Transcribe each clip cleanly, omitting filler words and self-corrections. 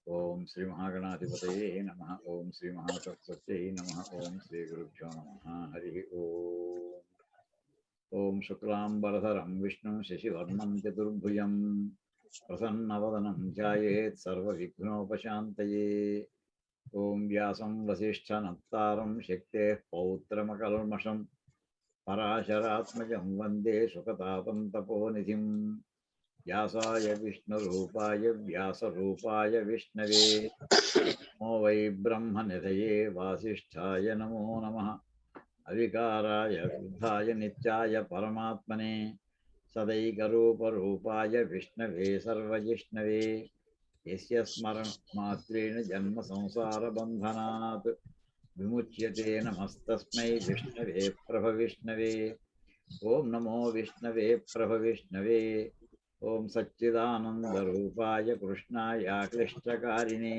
ఓం శ్రీ మహాగణాధిపతయే నమః. ఓం శ్రీ మహాసరస్వత్యై నమః. ఓం శ్రీ గురుభ్యో నమః. హరి ఓం. ఓం శుక్లాంబరధరం విష్ణుం శశివర్ణం చతుర్భుజం ప్రసన్నవదనం ధ్యాయేత్ సర్వవిఘ్నోపశాంతయే. ఓం వ్యాసం వసిష్ఠనప్తారం శక్తేః పౌత్రమకల్మషం పరాశరాత్మజం వందే సుఖతాపం తపోనిధిం. వ్యాసాయ విష్ణురూపాయ వ్యాసరూపాయ విష్ణవే నమో వై బ్రహ్మనిధయే వాసిష్ఠాయ నమో నమః. అవికారాయ వృద్ధాయ నిత్యాయ పరమాత్మనే సదైకరూపరూపాయ విష్ణవే సర్వజిష్ణవే. యస్య స్మరణమాత్రేణ జన్మ సంసార బంధనాత్ విముచ్యతే. నమస్తస్మై విష్ణవే ప్రభవిష్ణవే. ఓం నమో విష్ణవే ప్రభవిష్ణవే. ఓం సచ్చిదానందరూపాయ కృష్ణాయ క్లిష్టకారిణే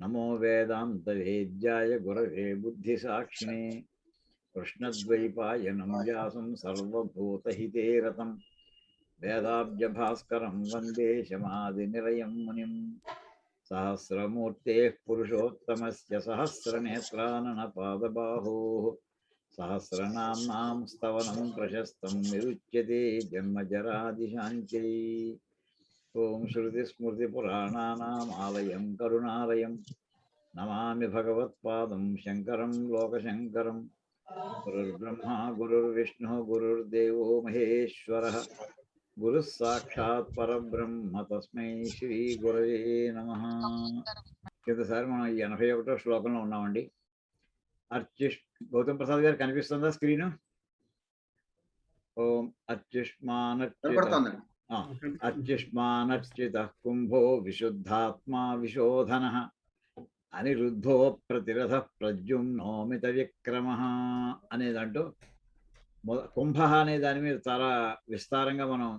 నమో వేదాంతవేద్యాయ గురవే బుద్ధిసాక్షిణే. కృష్ణద్వైపాయనం వ్యాసం సర్వభూతహితే రతం వేదాబ్జభాస్కరం వందే శమాదినిలయం మునిం. సహస్రమూర్తేః పురుషోత్తమస్య సహస్రనేత్రాననపాదబాహోః సహస్రనామ్నాం స్తవనం ప్రశస్తం నిరుచ్యతే జన్మజరాదిశాంత్యై. ఓం శ్రుతిస్మృతిపురాణానామాలయం కరుణాలయం నమామి భగవత్పాదం శంకరం లోకశంకరం. గురుర్బ్రహ్మా గురుర్విష్ణుః గురుర్దేవో మహేశ్వరః గురుః సాక్షాత్ పరబ్రహ్మ తస్మై శ్రీ గురవే నమః. కిందసారి మనం ఈ 81వ శ్లోకంలో ఉన్నామండి. గౌతమ్ ప్రసాద్ గారు కనిపిస్తుందా స్క్రీన్? ఓం అత్యుష్మానర్చిత కుంభో విశుద్ధాత్మా విశోధన అనిరుద్ధో ప్రతిరథ ప్రద్యుమ్నోమిత విక్రమ అనేదంటూ కుంభ అనే దాని మీద చాలా విస్తారంగా మనం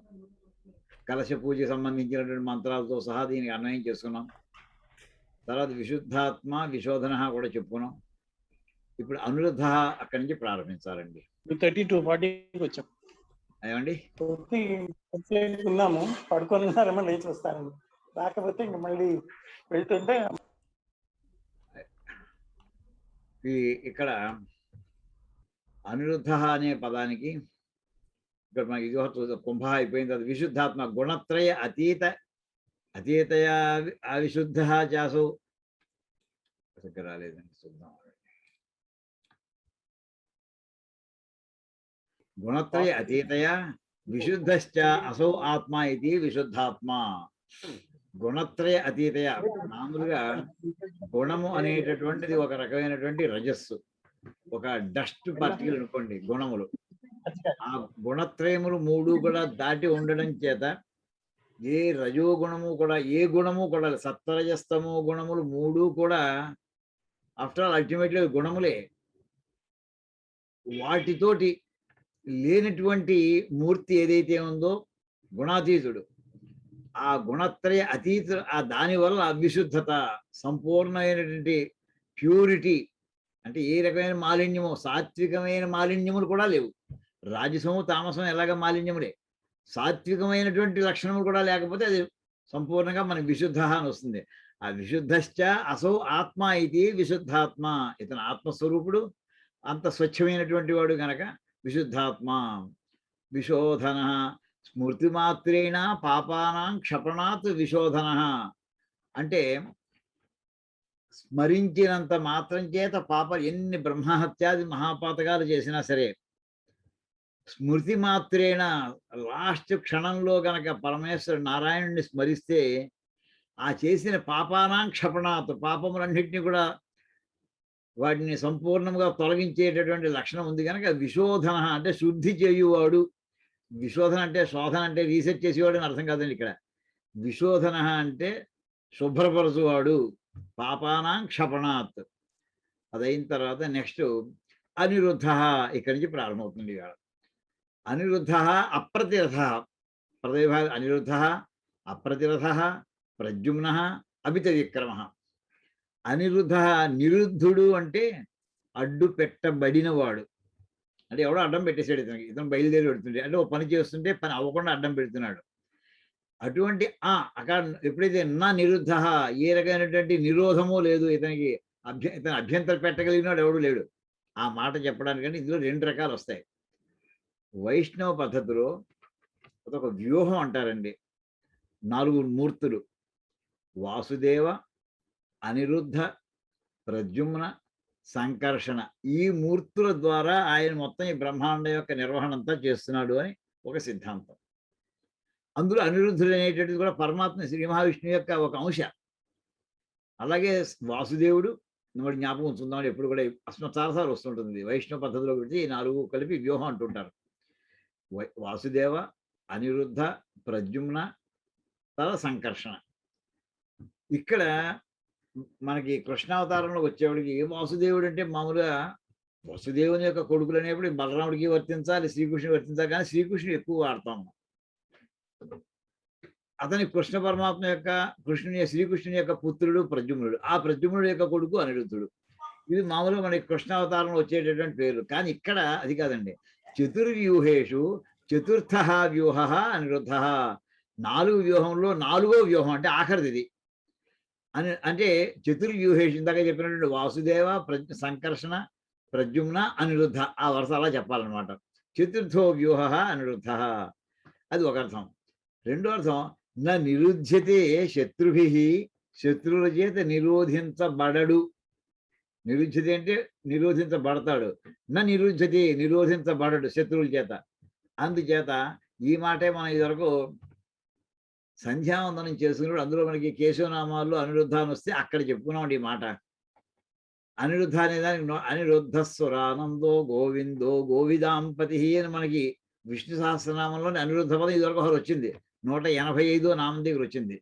కలశ పూజకి సంబంధించినటువంటి మంత్రాలతో సహా దీనికి అన్వయం చేసుకున్నాం. తర్వాత విశుద్ధాత్మ విశోధన కూడా చెప్పుకున్నాం. ఇప్పుడు అనురుద్ధ అక్కడి నుంచి ప్రారంభించాలండి. 32-40 వచ్చాం ఏమండి, ఉన్నాము, పడుకొని ఉన్నారేమో లేచి వస్తారండి. రాకపోతే ఇంక మళ్ళీ వెళ్తుంటే ఇక్కడ అనిరుద్ధ అనే పదానికి ఇక్కడ మనకి ఇది కుంభ అయిపోయిన తర్వాత విశుద్ధాత్మ గుణత్రయ అతీతయా అవిశుద్ధ చాసు రాలేదండి, చూద్దాం. గుణత్రయ అతీతయా విశుద్ధశ్చ అసౌ ఆత్మ ఇది విశుద్ధాత్మ. గుణత్రయ అతీతయ మామూలుగా గుణము అనేటటువంటిది ఒక రకమైనటువంటి రజస్సు, ఒక డస్ట్ పార్టికల్ అనుకోండి గుణములు. ఆ గుణత్రయములు 3 కూడా దాటి ఉండడం చేత ఏ రజోగుణము కూడా ఏ గుణము కూడా సత్వరజస్తమో గుణములు 3 కూడా ఆఫ్టర్ ఆల్ అల్టిమేట్లీ గుణములే. వాటితోటి లేనటువంటి మూర్తి ఏదైతే ఉందో గుణాతీతుడు, ఆ గుణత్రయ అతీత ఆ దానివల్ల అవిశుద్ధత, సంపూర్ణమైనటువంటి ప్యూరిటీ, అంటే ఏ రకమైన మాలిన్యము, సాత్వికమైన మాలిన్యములు కూడా లేవు. రాజసము తామసం ఎలాగ మాలిన్యములే, సాత్వికమైనటువంటి లక్షణములు కూడా లేకపోతే అది సంపూర్ణంగా మనకి విశుద్ధ అని వస్తుంది. ఆ విశుద్ధశ్చ అసౌ ఆత్మ ఇది విశుద్ధాత్మ. ఇతను ఆత్మస్వరూపుడు, అంత స్వచ్ఛమైనటువంటి వాడు కనుక విశుద్ధాత్మ. విశోధన స్మృతిమాత్రేణ పాపానాం క్షపణాత్ విశోధన అంటే స్మరించినంత మాత్రం చేత ఎన్ని బ్రహ్మహత్యాది మహాపాతకాలు చేసినా సరే స్మృతి మాత్రేణ లాస్ట్ క్షణంలో గనక పరమేశ్వరుడు నారాయణుడిని స్మరిస్తే ఆ చేసిన పాపానాం క్షపణాత్ పాపములన్నింటినీ కూడా వాటిని సంపూర్ణంగా తొలగించేటటువంటి లక్షణం ఉంది కనుక విశోధన అంటే శుద్ధి చేయువాడు. విశోధన అంటే శోధన అంటే రీసెర్చ్ చేసేవాడు అని అర్థం కాదండి. ఇక్కడ విశోధన అంటే శుభ్రపరచువాడు, పాపానాం క్షపణాత్. అదైన తర్వాత నెక్స్ట్ అనిరుద్ధ ఇక్కడి నుంచి ప్రారంభమవుతుంది. ఇవాళ అనిరుద్ధ అప్రతిరథ ప్రతిభా అనిరుద్ధ అప్రతిరథ ప్రద్యుమ్న అమిత విక్రమ. అనిరుద్ధ నిరుద్ధుడు అంటే అడ్డు పెట్టబడినవాడు, అంటే ఎవడో అడ్డం పెట్టేసాడు ఇతను బయలుదేరి పెడుతుంటే, అంటే ఓ పని చేస్తుంటే పని అవ్వకుండా అడ్డం పెడుతున్నాడు. అటువంటి అక్కడ ఎప్పుడైతే నా నిరుద్ధ, ఏ రకమైనటువంటి నిరోధము లేదు ఇతనికి, ఇతను అభ్యంతరం పెట్టగలిగినాడు ఎవడు లేడు ఆ మాట చెప్పడానికంటే ఇందులో 2 రకాలు వస్తాయి. వైష్ణవ పద్ధతిలో అదొక వ్యూహం అంటారండి. 4 మూర్తులు వాసుదేవ, అనిరుద్ధ, ప్రద్యుమ్న, సంకర్షణ, ఈ మూర్తుల ద్వారా ఆయన మొత్తం ఈ బ్రహ్మాండం యొక్క నిర్వహణ అంతా చేస్తున్నాడు అని ఒక సిద్ధాంతం. అందులో అనిరుద్ధుడు అనేటువంటిది కూడా పరమాత్మ శ్రీ మహావిష్ణువు యొక్క ఒక అంశ. అలాగే వాసుదేవుడు మరి జ్ఞాపకం ఉంచుకుందామని ఎప్పుడు కూడా చాలాసార్లు వస్తుంటుంది వైష్ణవ పద్ధతిలో పెడితే ఈ 4 కలిపి వ్యూహం అంటుంటారు. వాసుదేవ, అనిరుద్ధ, ప్రద్యుమ్న, సంకర్షణ. ఇక్కడ మనకి కృష్ణావతారంలో వచ్చేవాడికి వాసుదేవుడు అంటే మామూలుగా వసుదేవుని యొక్క కొడుకులు అనేప్పుడు బలరాముడికి వర్తించాలి, శ్రీకృష్ణుడు వర్తించాలి, కానీ శ్రీకృష్ణుడు ఎక్కువ వాడతాం. అతని కృష్ణ పరమాత్మ యొక్క శ్రీకృష్ణుని యొక్క పుత్రుడు ప్రద్యుమ్నుడు, ఆ ప్రద్యుమ్నుడు యొక్క కొడుకు అనిరుద్ధుడు. ఇది మామూలుగా మనకి కృష్ణావతారంలో వచ్చేటటువంటి పేర్లు. కానీ ఇక్కడ అది కాదండి. చతుర్వ్యూహేషు చతుర్థ వ్యూహ అనిరుద్ధ. 4 వ్యూహంలో 4వ వ్యూహం అంటే ఆఖరిది ఇది అంటే చతుర్వ్యూహేషు. ఇందాక చెప్పినటువంటి వాసుదేవ, సంకర్షణ, ప్రద్యుమ్న, అనిరుద్ధ, ఆ వరుస అలా చెప్పాలన్నమాట. చతుర్థో వ్యూహ అనిరుద్ధ, అది ఒక అర్థం. రెండో అర్థం నా నిరుధ్యతే శత్రుభి, శత్రువుల చేత నిరోధించబడడు. నిరుధ్యతే అంటే నిరోధించబడతాడు. నా నిరుధ్యతే నిరోధించబడడు శత్రువుల చేత. అందుచేత ఈ మాటే మనం ఇదివరకు సంధ్యావందనం చేసుకున్నప్పుడు అందులో మనకి కేశవనామాల్లో అనిరుద్ధ అని వస్తే అక్కడ చెప్పుకున్నామండి ఈ మాట. అనిరుద్ధ అనేదానికి అనిరుద్ధస్వరానందో గోవిందో గోవిదాంపతి అని మనకి విష్ణు సహస్రనామంలోని అనిరుద్ధ పదం ఇదివరకు ఒకరు వచ్చింది. 185వ నామం దగ్గర వచ్చింది.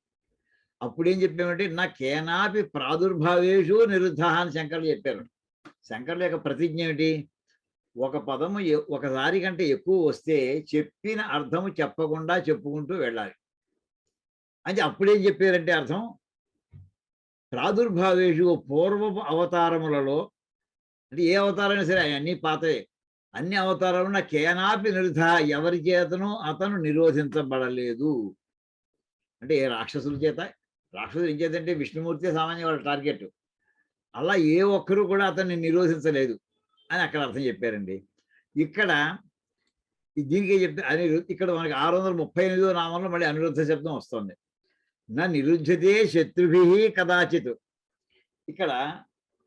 అప్పుడేం చెప్పామంటే నా కేనాపి ప్రాదుర్భావేషు నిరుద్ధ అని శంకర్లు చెప్పారు. శంకర్ల యొక్క ప్రతిజ్ఞ ఏమిటి? ఒక పదము ఒకసారి కంటే ఎక్కువ వస్తే చెప్పిన అర్థము చెప్పకుండా చెప్పుకుంటూ వెళ్ళాలి. అంటే అప్పుడేం చెప్పారంటే అర్థం ప్రాదుర్భావేషు పూర్వపు అవతారములలో, అంటే ఏ అవతారమైనా సరే అన్నీ పాతవే, అన్ని అవతారాలు నా కేనాపి నిరుద్ధ, ఎవరి చేతను అతను నిరోధించబడలేదు. అంటే ఏ రాక్షసుల చేత, రాక్షసులు ఏం చేతంటే విష్ణుమూర్తి సామాన్య వాళ్ళ టార్గెట్, అలా ఏ ఒక్కరూ కూడా అతన్ని నిరోధించలేదు అని అక్కడ అర్థం చెప్పారండి. ఇక్కడ దీనికే చెప్తే ఇక్కడ మనకి 638వ నామంలో మళ్ళీ అనిరుద్ధ శబ్దం వస్తుంది. నా నిరుధ్యతే శత్రుభి కదాచిత్. ఇక్కడ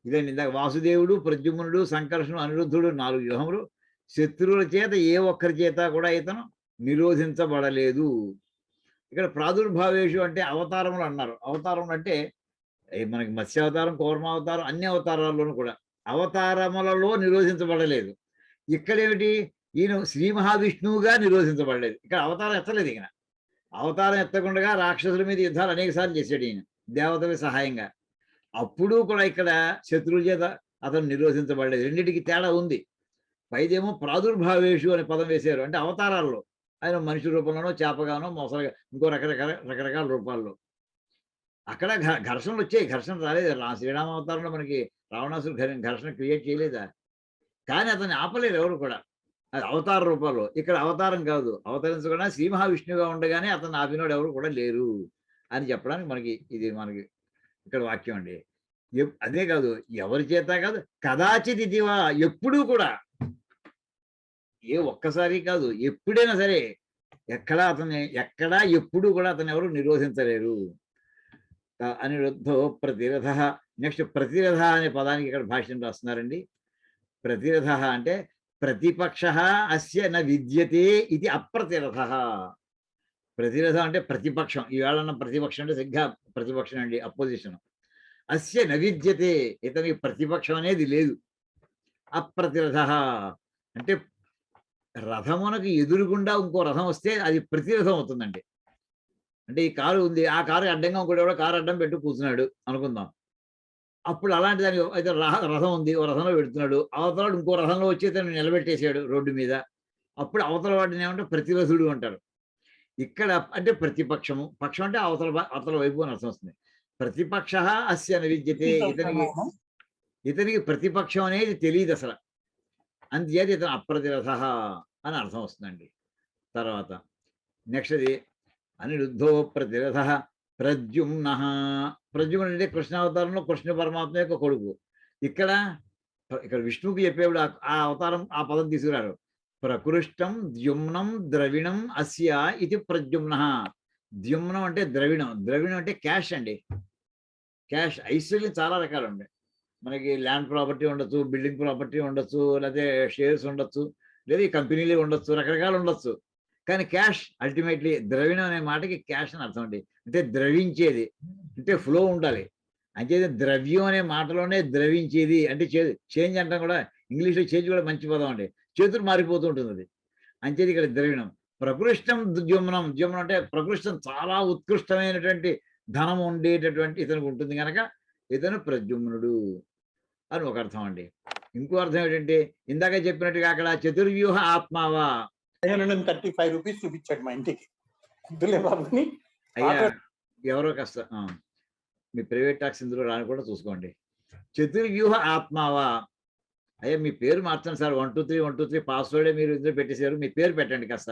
ఇదండి ఇందాక వాసుదేవుడు, ప్రద్యుమ్నుడు, సంకర్షణుడు, అనిరుద్ధుడు 4 వ్యూహములు. శత్రువుల చేత ఏ ఒక్కరి చేత కూడా ఇతను నిరోధించబడలేదు. ఇక్కడ ప్రాదుర్భావేషు అంటే అవతారములు అన్నారు. అవతారములు అంటే మనకి మత్స్యావతారం, కూర్మావతారం, అన్ని అవతారాల్లోనూ కూడా అవతారములలో నిరోధించబడలేదు. ఇక్కడేమిటి? ఈయన శ్రీ మహావిష్ణువుగా నిరోధించబడలేదు. ఇక్కడ అవతారం ఎత్తలేదు. ఈయన అవతారం ఎత్తకుండా రాక్షసుల మీద యుద్ధాలు అనేక సార్లు చేశాడు ఈయన దేవతల సహాయంగా. అప్పుడు కూడా ఇక్కడ శత్రువుల చేత అతను నిరోధించబడలేదు. రెండింటికి తేడా ఉంది. పైదేమో ప్రాదుర్భావేషు అనే పదం వేశారు, అంటే అవతారాల్లో ఆయన మనిషి రూపంలోనో, చేపగానో, మొసలుగా, ఇంకో రకరకాల రూపాల్లో. అక్కడ ఘర్షణలు వచ్చాయి. ఘర్షణ రాలేదు. శ్రీరామ అవతారంలో మనకి రావణాసురు ఘర్షణ క్రియేట్ చేయలేదా? కానీ అతన్ని ఆపలేరు ఎవరు కూడా. అది అవతార రూపాల్లో. ఇక్కడ అవతారం కాదు, అవతరించకుండా శ్రీ మహావిష్ణువుగా ఉండగానే అతను ఆపినోడు ఎవరు కూడా లేరు అని చెప్పడానికి మనకి ఇది మనకి ఇక్కడ వాక్యం అండి. అదే కాదు, ఎవరి చేత కాదు, కదాచిత్ ఇదివా, ఎప్పుడూ కూడా, ఒక్కసారి కాదు, ఎప్పుడైనా సరే, ఎక్కడా ఎప్పుడు కూడా అతను ఎవరు నిరోధించలేరు. అనిరుద్ధో ప్రతిరథ. నెక్స్ట్ ప్రతిరథ అనే పదానికి ఇక్కడ భాష్యం రాస్తున్నారండి. ప్రతిరథ అంటే ప్రతిపక్ష అస్య న విద్యతే ఇది అప్రతిరథ. ప్రతిరథ అంటే ప్రతిపక్షం. ఈవేళ ప్రతిపక్షం అంటే సరిగ్గా ప్రతిపక్షం అండి, అపోజిషన్. అస్య న విద్యతే, ఇతనికి ప్రతిపక్షం అనేది లేదు. అప్రతిరథ అంటే రథమునకు ఎదురుగుండా ఇంకో రథం వస్తే అది ప్రతిరథం అవుతుందండి. అంటే ఈ కారు ఉంది, ఆ కారు అడ్డంగా ఇంకోటి కారు అడ్డం పెట్టు కూర్చున్నాడు అనుకుందాం. అప్పుడు అలాంటి దానికి అయితే రథం ఉంది, ఓ రథంలో పెడుతున్నాడు, అవతల ఇంకో రథంలో వచ్చి తను నిలబెట్టేసాడు రోడ్డు మీద. అప్పుడు అవతల వాడిని ఏమంటే ప్రతిరథుడు అంటారు. ఇక్కడ అంటే ప్రతిపక్షము, పక్షం అంటే అవతల వైపు అని అర్థం వస్తుంది. ప్రతిపక్ష అస్య న విద్యతే, ఇతనికి ప్రతిపక్షం అనేది తెలియదు అసలు, అందుచేత ఇతను అప్రతిరథ అని అర్థం వస్తుందండి. తర్వాత నెక్స్ట్ అది అనిరుద్ధో ప్రతిరథ ప్రద్యుమ్న. ప్రద్యుమ్నుడు అంటే కృష్ణావతారంలో కృష్ణ పరమాత్మ యొక్క కొడుకు. ఇక్కడ ఇక్కడ విష్ణువుకి చెప్పేప్పుడు ఆ అవతారం ఆ పదం తీసుకురారు. ప్రకృష్టం ద్యుమ్నం ద్రవిణం అస్య ఇది ప్రద్యుమ్న. ద్యుమ్నం అంటే ద్రవిణం, ద్రవిణం అంటే క్యాష్ అండి. క్యాష్ ఐశ్వర్యం చాలా రకాలు ఉంటాయి. మనకి ల్యాండ్ ప్రాపర్టీ ఉండొచ్చు, బిల్డింగ్ ప్రాపర్టీ ఉండొచ్చు, లేకపోతే షేర్స్ ఉండొచ్చు, లేదా ఈ కంపెనీలే ఉండొచ్చు, రకరకాలు ఉండొచ్చు. కానీ క్యాష్ అల్టిమేట్లీ ద్రవిణం అనే మాటకి క్యాష్ అని అర్థం అండి. అంటే ద్రవించేది, అంటే ఫ్లో ఉండాలి. అంటే ద్రవ్యం అనే మాటలోనే ద్రవించేది అంటే చేంజ్ అంటాం కూడా. ఇంగ్లీష్లో చేంజ్ కూడా మంచి పదం అండి. చేతులు మారిపోతూ ఉంటుంది అది. అంచేది ఇక్కడ ద్రవిణం. ప్రకృష్టం ద్యుమ్నం. ద్యుమ్నం అంటే ప్రకృష్టం చాలా ఉత్కృష్టమైనటువంటి ధనం ఉండేటటువంటి ఇతనికి ఉంటుంది కనుక ఇతను ప్రద్యుమ్నుడు అని ఒక అర్థం అండి. ఇంకో అర్థం ఏంటంటే ఇందాక చెప్పినట్టుగా అక్కడ చతుర్వ్యూహ ఆత్మావా. 535 రూపీస్ చూపించాడు మా ఇంటికి. అందులే బాబుని అయ్యా ఎవరో కాస్త మీ ప్రైవేట్ టాక్స్ ఇందులో రాని కూడా చూసుకోండి. చతుర్వ్యూహ ఆత్మావా. అయ్యా మీ పేరు మార్చండి సార్. 123 పాస్వర్డే మీరు ఇందులో పెట్టేశారు. మీ పేరు పెట్టండి కాస్త,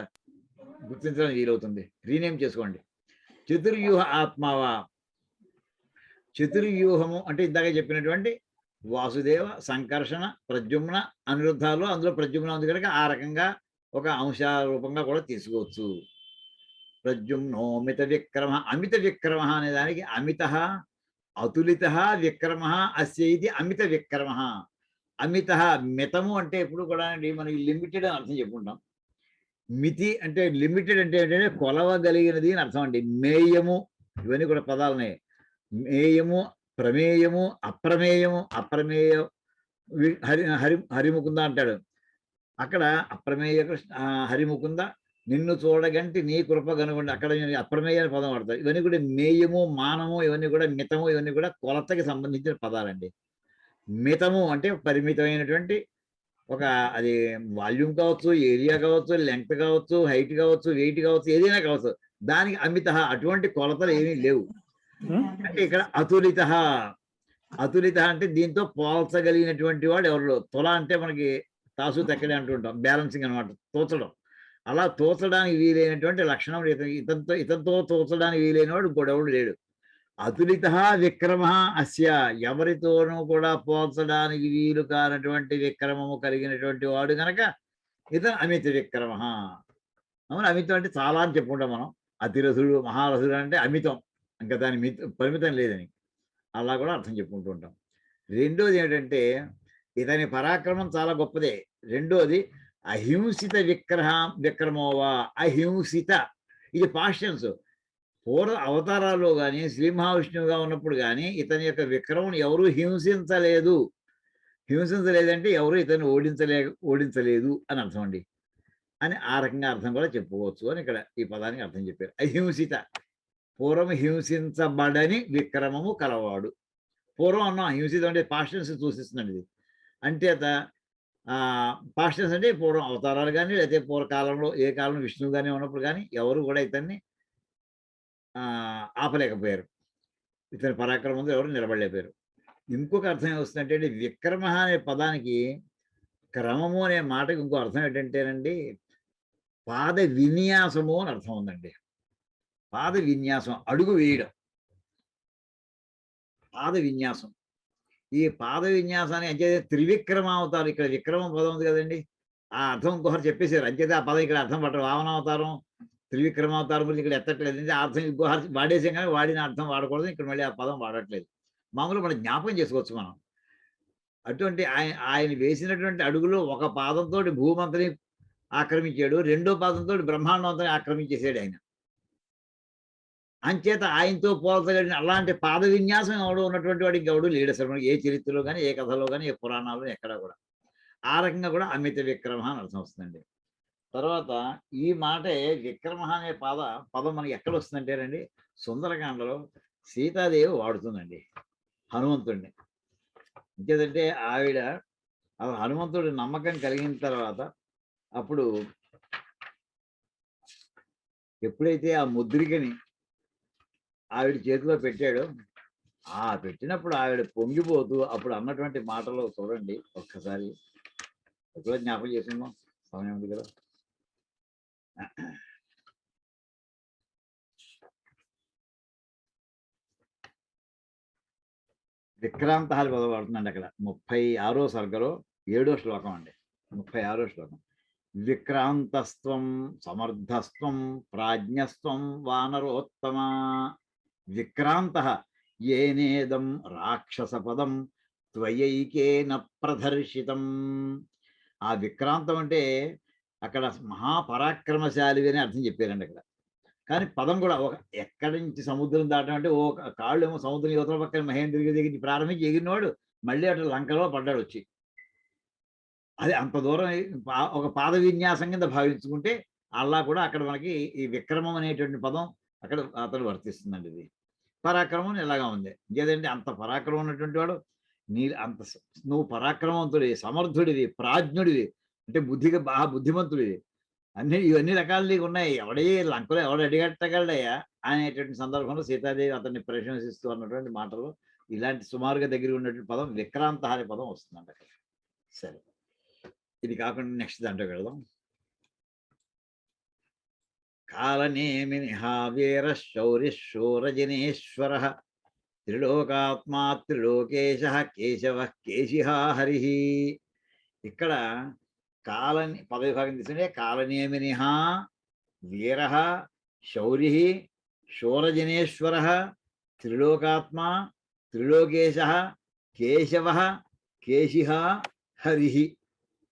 గుర్తించడం వీలవుతుంది. రీనేమ్ చేసుకోండి. చతుర్వ్యూహ ఆత్మావా. చతుర్వ్యూహము అంటే ఇందాక చెప్పినటువంటి వాసుదేవ, సంకర్షణ, ప్రద్యుమ్న, అనిరుద్ధాలు. అందులో ప్రద్యుమ్న ఉంది కనుక ఆ రకంగా ఒక అంశ రూపంగా కూడా తీసుకోవచ్చు. ప్రద్యుమ్నో మిత విక్రమ. అమిత విక్రమ అనే దానికి అమిత, అతులిత విక్రమ అస్య ఇది అమిత విక్రమ. అమిత మితము అంటే ఎప్పుడు కూడా అండి మనకి లిమిటెడ్ అని అర్థం చెప్పుకుంటాం. మితి అంటే లిమిటెడ్ అంటే ఏంటంటే కొలవగలిగినది అని అర్థం అండి. మేయము ఇవన్నీ కూడా పదాలున్నాయి. మేయము, ప్రమేయము, అప్రమేయము. అప్రమేయ హరి హరి హరిముకుంద అంటాడు అక్కడ. అప్రమేయ కృష్ణ హరిముకుంద నిన్ను చూడగంటి నీ కృప కనుగొండి. అక్కడ అప్రమేయ అనే పదం వాడతారు. ఇవన్నీ కూడా మేయము, మానము, ఇవన్నీ కూడా మితము, ఇవన్నీ కూడా కొలతకి సంబంధించిన పదాలండి. మితము అంటే పరిమితమైనటువంటి ఒక అది వాల్యూమ్ కావచ్చు, ఏరియా కావచ్చు, లెంగ్త్ కావచ్చు, హైట్ కావచ్చు, వెయిట్ కావచ్చు, ఏదైనా కావచ్చు. దానికి అమిత అటువంటి కొలతలు ఏమీ లేవు. అంటే ఇక్కడ అతులిత. అతులిత అంటే దీంతో పోల్చగలిగినటువంటి వాడు ఎవరు. తుల అంటే మనకి తాసు తెక్కడే అంటుంటాం, బ్యాలెన్సింగ్ అనమాట, తోచడం. అలా తోచడానికి వీలైనటువంటి లక్షణం ఇతనితో తోచడానికి వీలైన వాడు ఇంకోడెవడు లేడు. అతులిత విక్రమ అస్య. ఎవరితోనూ కూడా పోల్చడానికి వీలు కానటువంటి విక్రమము కలిగినటువంటి వాడు కనుక ఇతను అమిత విక్రమ. అవును, అమితం అంటే చాలా అని చెప్పుకుంటాం మనం. అతిరథుడు, మహారథుడు అంటే అమితం, ఇంకా దాని పరిమితం లేదని అలా కూడా అర్థం చెప్పుకుంటూ ఉంటాం. రెండోది ఏంటంటే ఇతని పరాక్రమం చాలా గొప్పదే. రెండోది అహింసిత విక్రమోవా. అహింసిత ఇది పాస్టెన్స్. పూర్వ అవతారాల్లో కానీ శ్రీ మహావిష్ణువుగా ఉన్నప్పుడు కానీ ఇతని యొక్క విక్రమం ఎవరు హింసించలేదు. హింసించలేదంటే ఎవరు ఇతన్ని ఓడించలేదు అని అర్థం అండి. అని ఆ రకంగా అర్థం కూడా చెప్పుకోవచ్చు అని ఇక్కడ ఈ పదానికి అర్థం చెప్పారు. అహింసిత పూర్వం హింసించబడని విక్రమము కలవాడు. పూర్వం అన్నాం, హింసితం అంటే పాస్టెన్స్ సూచిస్తుందండి ఇది. అంచేత పాస్టెన్స్ అంటే పూర్వం అవతారాలు కానీ లేకపోతే పూర్వకాలంలో ఏ కాలంలో విష్ణువు కానీ ఉన్నప్పుడు కానీ ఎవరు కూడా ఇతన్ని ఆపలేకపోయారు. ఇతని పరాక్రమంతో ఎవరు నిలబడలేకపోయారు. ఇంకొక అర్థం ఏమొస్తుందంటే విక్రమ అనే పదానికి క్రమము అనే మాటకి ఇంకో అర్థం ఏంటంటేనండి పాద విన్యాసము అని అర్థం ఉందండి. పాద విన్యాసం, అడుగు వేయడం, పాద విన్యాసం. ఈ పాద విన్యాసాన్ని అంచేత త్రివిక్రమావతారం. ఇక్కడ విక్రమ పదం ఉంది కదండి, ఆ అర్థం ఇంకొకరు చెప్పేశారు. అంచేత ఆ పదం ఇక్కడ అర్థం పట్టరు. వామనావతారం, త్రివిక్రమావతారం గురించి ఇక్కడ ఎత్తట్లేదు. అంటే ఆ అర్థం ఇంకొకరు వాడేసాం కానీ వాడిన అర్థం వాడకూడదు. ఇక్కడ మళ్ళీ ఆ పదం వాడట్లేదు. మామూలుగా మనం జ్ఞాపకం చేసుకోవచ్చు మనం. అటువంటి ఆయన వేసినటువంటి అడుగులో ఒక పాదంతో భూమంతని ఆక్రమించాడు, రెండో పాదంతో బ్రహ్మాండంతో ఆక్రమించేసాడు ఆయన. అంచేత ఆయనతో పోల్చగలిగిన అలాంటి పాద విన్యాసం ఎవడో ఉన్నటువంటి వాడికి ఎవడు లేడు అసలు. ఏ చరిత్రలో కానీ, ఏ కథలో కానీ, ఏ పురాణాల్లో ఎక్కడా కూడా. ఆ రకంగా కూడా అమిత విక్రమ అని అర్థం వస్తుందండి. తర్వాత ఈ మాటే విక్రమ అనే పదం మనకి ఎక్కడ వస్తుందంటేనండి సుందరకాండలో సీతాదేవి వాడుతుందండి హనుమంతుడిని. ఇంకేదంటే ఆవిడ హనుమంతుడి నమ్మకం కలిగిన తర్వాత అప్పుడు ఎప్పుడైతే ఆ ముద్రికని ఆవిడ చేతిలో పెట్టాడో పెట్టినప్పుడు ఆవిడ పొంగిపోతూ అప్పుడు అన్నటువంటి మాటలు చూడండి ఒక్కసారి. ఎప్పుడో జ్ఞాపకం చేసుకుందాం, సమయం ఉంది కదా. విక్రాంత అని పదవాడుతుందండి అక్కడ 36వ సర్గలో 7వ శ్లోకం అండి. 36వ శ్లోకం. విక్రాంతస్త్వం సమర్థస్త్వం ప్రాజ్ఞస్త్వం వానరోత్తమ. విక్రాంత ఏనేదం రాక్షసపదం త్వయైకేన ప్రదర్శితం. ఆ విక్రాంతం అంటే అక్కడ మహాపరాక్రమశాలి అని అర్థం చెప్పారండి అక్కడ. కానీ పదం కూడా ఒక ఎక్కడి నుంచి సముద్రం దాటం అంటే ఓ కాళ్ళు ఏమో సముద్రం యువతల పక్కన మహేంద్రగిరి దగ్గర నుంచి ప్రారంభించి ఎగిరినవాడు మళ్ళీ అటు లంకలో పడ్డాడు వచ్చి. అది అంత దూరం ఒక పాద విన్యాసం కింద భావించుకుంటే అలా కూడా అక్కడ మనకి ఈ విక్రమం అనేటువంటి పదం అక్కడ అతను వర్తిస్తుందండి. ఇది పరాక్రమం ఇలాగా ఉంది. ఇంకేదంటే అంత పరాక్రమం ఉన్నటువంటి వాడు అంత నువ్వు పరాక్రమవంతుడివి, సమర్థుడివి, ప్రాజ్ఞుడివి, అంటే బాగా బుద్ధిమంతుడివి, ఇవన్నీ రకాలు నీకు ఉన్నాయి, ఎవడే లంకలో ఎవడు అడిగట్టగలడయ్యా అనేటువంటి సందర్భంలో సీతాదేవి అతన్ని ప్రశంసిస్తూ అన్నటువంటి మాటలు ఇలాంటి సుమారుగా దగ్గర ఉన్నటువంటి పదం విక్రాంత అనే పదం వస్తుందంట అక్కడ. సరే, ఇది కాకుండా నెక్స్ట్ దాంట్లో వెళదాం. కాలనేమినిహా వీర శౌర్య శూరజనేశ్వర త్రిలోకాత్మా త్రిలోకేశ కేశవ కేశిహా హరి. ఇక్కడ కాలని పదవిభాగం తీసుకుంటే కాలనేమినిహ వీర శౌరి శూరజనేశ్వర త్రిలోకాత్మ త్రిలోకేశ కేశవ కేశిహ హరి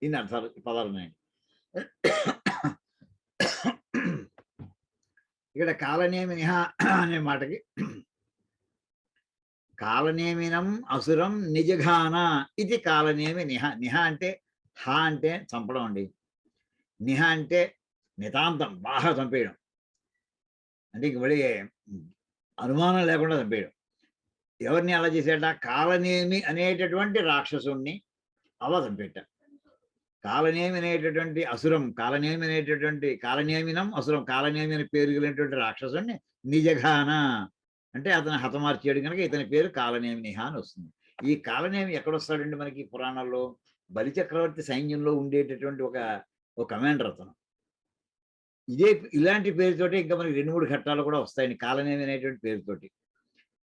ఇన్ని అర్థాలు పదాలు ఉన్నాయండి. ఇక్కడ కాలనేమినిహ అనే మాటకి కాలనేమినం అసురం నిజఘాన ఇది కాలనేమి నిహ. నిహ అంటే హ అంటే చంపడం అండి. నిహ అంటే నితాంతం బాగా చంపేయడం, అంటే ఇంక మళ్ళీ అనుమానం లేకుండా చంపేయడం. ఎవరిని అలా చేసేట? కాలనేమి అనేటటువంటి రాక్షసుణ్ణి అలా చంపేట. కాలనేమి అనేటటువంటి అసురం, కాలనేమి అనేటటువంటి కాలనేమినం అసురం, కాలనేమి అనే పేరు కలిగినటువంటి రాక్షసుణ్ణి నిజఘాన అంటే అతను హతమార్చాడు కనుక ఇతని పేరు కాలనేమి నిహ అని వస్తుంది. ఈ కాలనేమి ఎక్కడొస్తాడండి మనకి పురాణాల్లో? బలిచక్రవర్తి సైన్యంలో ఉండేటటువంటి ఒక కమాండర్ అతను. ఇలాంటి పేరుతోటి ఇంకా మనకి 2-3 ఘట్టాలు కూడా వస్తాయండి కాలనేమి అనేటువంటి పేరుతోటి.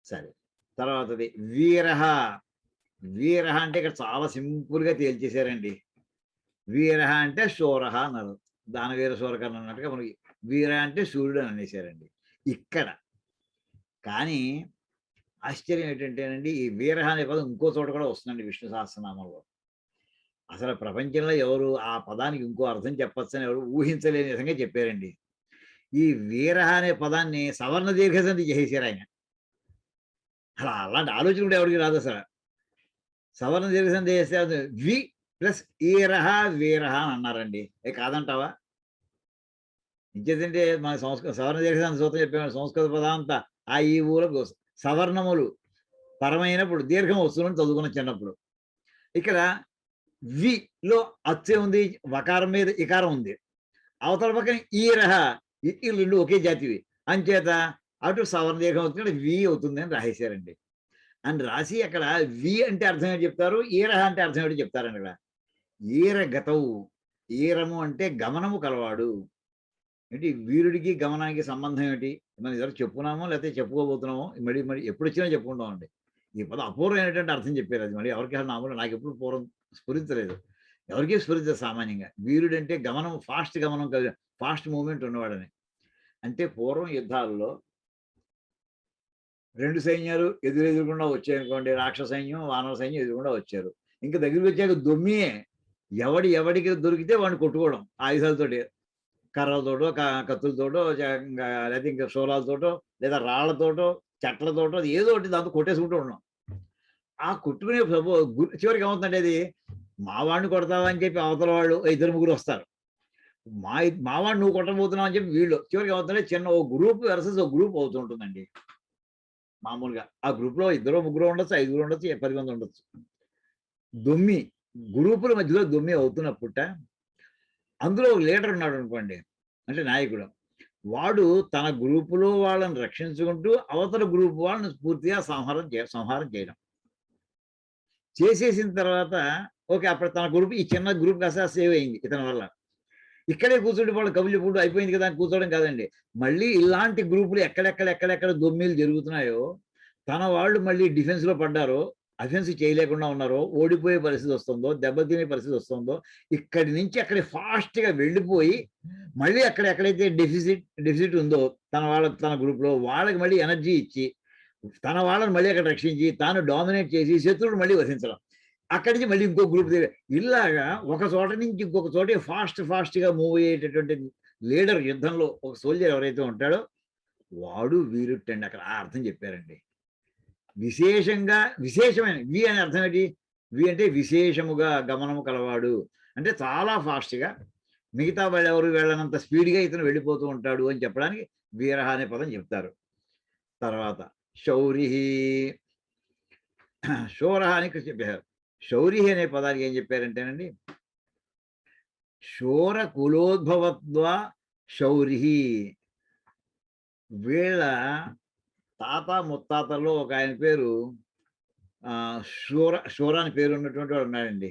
సరే, తర్వాతది వీరహ. వీరహ అంటే ఇక్కడ చాలా సింపుల్గా తేల్చేశారండి. వీరహ అంటే శూరహ అన్నారు, దానవీర శూరకర్ణ అన్నట్టుగా మనకి వీర అంటే సూర్యుడు అని అనేసారండి ఇక్కడ. కానీ ఆశ్చర్యం ఏంటంటేనండి, ఈ వీరహ అనే పదం ఇంకో చోట కూడా వస్తుందండి విష్ణు సహస్రనామంలో. అసలు ప్రపంచంలో ఎవరు ఆ పదానికి ఇంకో అర్థం చెప్పొచ్చని ఎవరు ఊహించలేని విధంగా చెప్పారండి. ఈ వీరహ అనే పదాన్ని సవర్ణ దీర్ఘసంధి చేసేసారు ఆయన. అలాంటి ఆలోచన కూడా ఎవరికి రాదు అసలు. సవర్ణ దీర్ఘసంధి చేస్తే వి ప్లస్ ఈరహ వీరహ అని అన్నారండి. కాదంటావా? ఇంకేదంటే మన సవర్ణ దీర్ఘసంధి సూత్రం చెప్పాము. సంస్కృత పదాంత ఆ ఈ ఊరకు సవర్ణములు పరమైనప్పుడు దీర్ఘం వస్తుందని చదువుకున్న చిన్నప్పుడు. ఇక్కడ విలో అచ్చే ఉంది, వకారం మీద ఇకారం ఉంది, అవతల పక్కన ఈరహ, ఈ రెండు ఒకే జాతివి అంచేత అటు సవర్ణ దీర్ఘం అవుతుంది, వి అవుతుంది అని రాసేశారండి. అని రాసి అక్కడ వి అంటే అర్థం ఏంటి చెప్తారు, ఈరహ అంటే అర్థం ఏంటి చెప్తారండి. అక్కడ ఈరగతవు, ఈరము అంటే గమనము కలవాడు. ఏంటి వీరుడికి గమనానికి సంబంధం ఏంటి? మనం ఎవరు చెప్పుకున్నామో లేకపోతే చెప్పుకోబోతున్నామో మళ్ళీ ఎప్పుడు వచ్చినా చెప్పుకుంటామండి. ఈ పదం అపూర్వమైనటువంటి అర్థం చెప్పారు. అది మళ్ళీ ఎవరికి నామూలు నాకు ఎప్పుడు పూర్వం స్ఫురించలేదు, ఎవరికీ స్ఫురించదు సామాన్యంగా. వీరుడు అంటే గమనం, ఫాస్ట్ గమనం, ఫాస్ట్ మూవ్మెంట్ ఉన్నవాడని. అంటే పూర్వం యుద్ధాలలో 2 సైన్యాలు ఎదురెదురుకుండా వచ్చాయనుకోండి, రాక్షస సైన్యం వానర సైన్యం ఎదురుకుండా వచ్చారు. ఇంకా దగ్గరికి వచ్చాక దొమ్మియే, ఎవడికి దొరికితే వాడిని కొట్టుకోవడం ఆయుధాలతోటి, కర్రలతోటో కత్తులతోటో లేదా ఇంకా శూలాలతోటో లేదా రాళ్లతోటో చెట్లతోటో ఏదో ఒకటి దాంతో కొట్టేసుకుంటూ ఉన్నాం. ఆ కొట్టుకునే చివరికి ఏమవుతుందంటే అది మావాడిని కొడతావా అని చెప్పి అవతల వాళ్ళు 2-3 వస్తారు. మావాడిని నువ్వు కొట్టబోతున్నావు అని చెప్పి వీళ్ళు చివరికి ఏమవుతుందంటే చిన్న ఓ గ్రూప్ వెర్సెస్ ఓ గ్రూప్ అవుతుంటుందండి. మామూలుగా ఆ గ్రూప్లో 2-3 ఉండొచ్చు, 5 ఉండొచ్చు, 10 మంది ఉండొచ్చు. దొమ్మి గ్రూపుల మధ్యలో దొమ్మి అవుతున్నప్పుట అందులో ఒక లీడర్ ఉన్నాడు అనుకోండి, అంటే నాయకుడు. వాడు తన గ్రూపులో వాళ్ళని రక్షించుకుంటూ అవతల గ్రూప్ వాళ్ళని పూర్తిగా సంహారం చేయడం. చేసేసిన తర్వాత ఓకే, అప్పుడు తన గ్రూప్ ఈ చిన్న గ్రూప్ కాస్త సేవ్ అయింది ఇతని వల్ల. ఇక్కడే కూర్చుంటే వాళ్ళు కబుర్లు చెప్పుడు అయిపోయింది కదా అని కూర్చోవడం కాదండి. మళ్ళీ ఇలాంటి గ్రూపులు ఎక్కడెక్కడ దొమ్మిలు జరుగుతున్నాయో తన వాళ్ళు మళ్ళీ డిఫెన్స్లో పడ్డారో అఫెన్స్ చేయలేకుండా ఉన్నారో, ఓడిపోయే పరిస్థితి వస్తుందో, దెబ్బతినే పరిస్థితి వస్తుందో, ఇక్కడి నుంచి అక్కడి ఫాస్ట్గా వెళ్ళిపోయి మళ్ళీ అక్కడ ఎక్కడైతే డెఫిసిట్ ఉందో తన గ్రూప్లో వాళ్ళకి మళ్ళీ ఎనర్జీ ఇచ్చి తన వాళ్ళని మళ్ళీ అక్కడ రక్షించి తాను డామినేట్ చేసి శత్రువులు మళ్ళీ వధించడం, అక్కడి నుంచి మళ్ళీ ఇంకో గ్రూప్ దగ్గర ఇలాగా ఒక చోట నుంచి ఇంకొక చోట ఫాస్ట్గా మూవ్ అయ్యేటటువంటి లీడర్ యుద్ధంలో ఒక సోల్జర్ ఎవరైతే ఉంటాడో వాడు వీరుట్టండి. అక్కడ ఆ అర్థం చెప్పారండి. విశేషమైన వి అనే అర్థం ఏంటి? వి అంటే విశేషముగా గమనము కలవాడు, అంటే చాలా ఫాస్ట్గా మిగతా వాళ్ళు ఎవరు వెళ్ళనంత స్పీడ్గా ఇతను వెళ్ళిపోతూ ఉంటాడు అని చెప్పడానికి వీరహ అనే పదం చెప్తారు. తర్వాత శౌరి, శౌరహ అని చెప్పారు. శౌరి అనే పదానికి ఏం చెప్పారంటేనండి, శూర కులోద్భవత్వా శౌరి. వీళ్ళ తాత ముత్తాతల్లో ఒక ఆయన పేరు శూర అని పేరు ఉన్నటువంటి వాడు ఉన్నాడండి.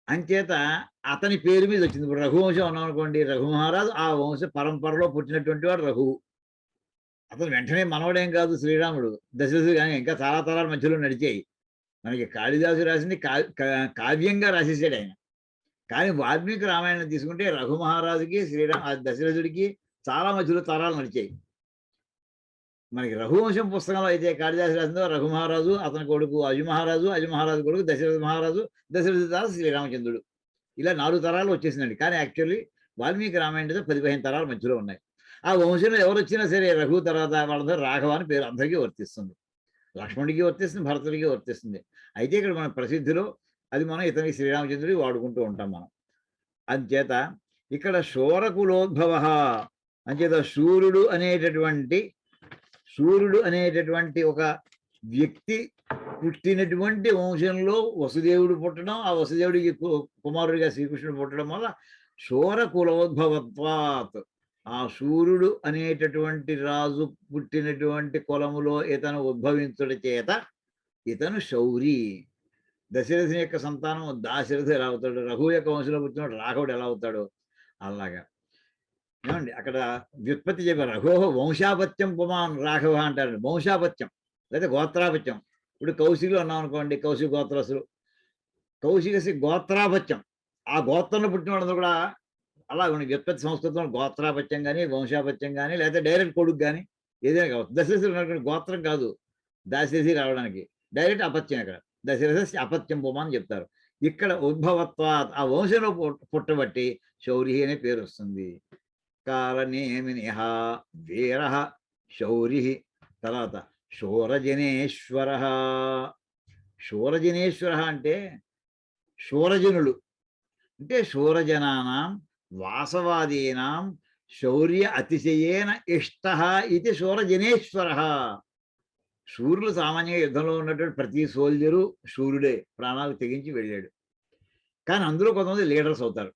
అంచేత అతని పేరు మీద వచ్చింది. ఇప్పుడు రఘువంశం అన్నాం అనుకోండి, రఘు మహారాజు ఆ వంశ పరంపరలో పుట్టినటువంటి వాడు రఘువు. అతను వెంటనే మనవడేం కాదు శ్రీరాముడు, దశరథుడు కానీ ఇంకా చాలా తరాల మధ్యలో నడిచాయి. మనకి కాళిదాసు రాసింది కావ్యంగా రాసేసాడు ఆయన. కానీ వాల్మీకి రామాయణం తీసుకుంటే రఘు మహారాజుకి దశరథుడికి చాలా మధ్యలో తరాలు నడిచాయి. మనకి రఘువంశం పుస్తకంలో అయితే కాళిదాసు రాసిందో రఘు మహారాజు, అతని కొడుకు అజుమహారాజు, అజుమహారాజు కొడుకు దశరథ మహారాజు, దశరథ తర్వాత శ్రీరామచంద్రుడు, ఇలా 4 తరాలు వచ్చేసిందండి. కానీ యాక్చువల్లీ వాల్మీకి రామాయణంతో 10-15 తరాల మధ్యలో ఉన్నాయి. ఆ వంశంలో ఎవరు వచ్చినా సరే రఘు తర్వాత వాళ్ళతో రాఘవ అని పేరు అందరికీ వర్తిస్తుంది. లక్ష్మణుడికి వర్తిస్తుంది, భరతుడికి వర్తిస్తుంది. అయితే ఇక్కడ మన ప్రసిద్ధిలో అది మనం ఇతనికి శ్రీరామచంద్రుడికి వాడుకుంటూ ఉంటాం మనం. అంచేత ఇక్కడ శూరకులోద్భవ అంచేత సూర్యుడు అనేటటువంటి ఒక వ్యక్తి పుట్టినటువంటి వంశంలో వసుదేవుడు పుట్టడం, ఆ వసుదేవుడికి కుమారుడిగా శ్రీకృష్ణుడు పుట్టడం వల్ల శూరకులోద్భవత్వాత్, ఆ సూర్యుడు అనేటటువంటి రాజు పుట్టినటువంటి కులములో ఇతను ఉద్భవించుట చేత ఇతను శౌరి. దశరథుని యొక్క సంతానం దాశరథుడు ఎలా అవుతాడు, రఘు యొక్క వంశంలో పుట్టినప్పుడు రాఘవుడు ఎలా అవుతాడో అలాగా. ఏమండి అక్కడ వ్యుత్పత్తి చెప్పారు, రఘోహ వంశాపత్యం పుమాన్ రాఘవ అంటారండి. వంశాపత్యం లేదా గోత్రాపత్యం. ఇప్పుడు కౌశికులు అన్నాం అనుకోండి, కౌశిక గోత్రసులు, కౌశికసి గోత్రాపత్యం, ఆ గోత్రంలో పుట్టిన వాళ్ళందరూ కూడా అలా వ్యుత్పత్తి సంస్కృతంలో గోత్రాపత్యం కానీ వంశాపత్యం కానీ లేదా డైరెక్ట్ కొడుకు కానీ ఏదైనా కావచ్చు. దశరథుడు ఉన్నటువంటి గోత్రం కాదు దాశరథి రావడానికి, డైరెక్ట్ అపత్యం. ఇక్కడ దశరథ అపత్యం పుమా అని చెప్తారు. ఇక్కడ ఉద్భవత్వాత్ ఆ వంశంలో పుట్టబట్టి శౌరి అనే పేరు వస్తుంది. కాలనేమినిహ వీర శౌరి. తర్వాత శూరజనేశ్వర. శూరజనేశ్వర అంటే శూరజనులు, అంటే శూరజనానాం వాసవాదీనాం శౌర్య అతిశయేన ఇష్ట ఇది శూరజనేశ్వర. శూరులు సామాన్యంగా యుద్ధంలో ఉన్నటువంటి ప్రతి సోల్జరు శూరుడే, ప్రాణాలు తెగించి వెళ్ళాడు. కానీ అందులో కొంతమంది లీడర్స్ అవుతారు.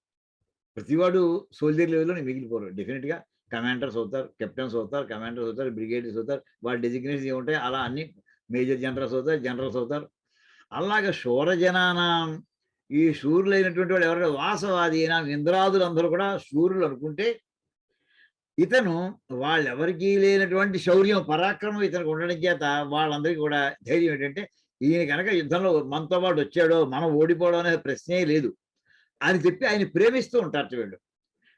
ప్రతివాడు సోల్జర్ లెవెల్లో మిగిలిపోరు. డెఫినెట్గా కమాండర్స్ అవుతారు, కెప్టెన్స్ అవుతారు, కమాండర్స్ అవుతారు, బ్రిగేడియర్స్ అవుతారు, వాళ్ళ డెసిగ్నేషన్స్ ఏముంటాయి అలా అన్ని మేజర్ జనరల్స్ అవుతారు, జనరల్స్ అవుతారు. అలాగే శూరజనానం ఈ శూరులు అయినటువంటి వాడు ఎవరైనా వాసవాదీనా ఇంద్రాదులందరూ కూడా శూరులు అనుకుంటే ఇతను వాళ్ళెవరికీ లేనటువంటి శౌర్యం పరాక్రమం ఇతనికి ఉండడం చేత వాళ్ళందరికీ కూడా ధైర్యం ఏంటంటే ఈయన కనుక యుద్ధంలో మనతో పాటు వచ్చాడో మనం ఓడిపోవడం అనే ప్రశ్నే లేదు అని చెప్పి ఆయన ప్రేమిస్తూ ఉంటారు వీళ్ళు.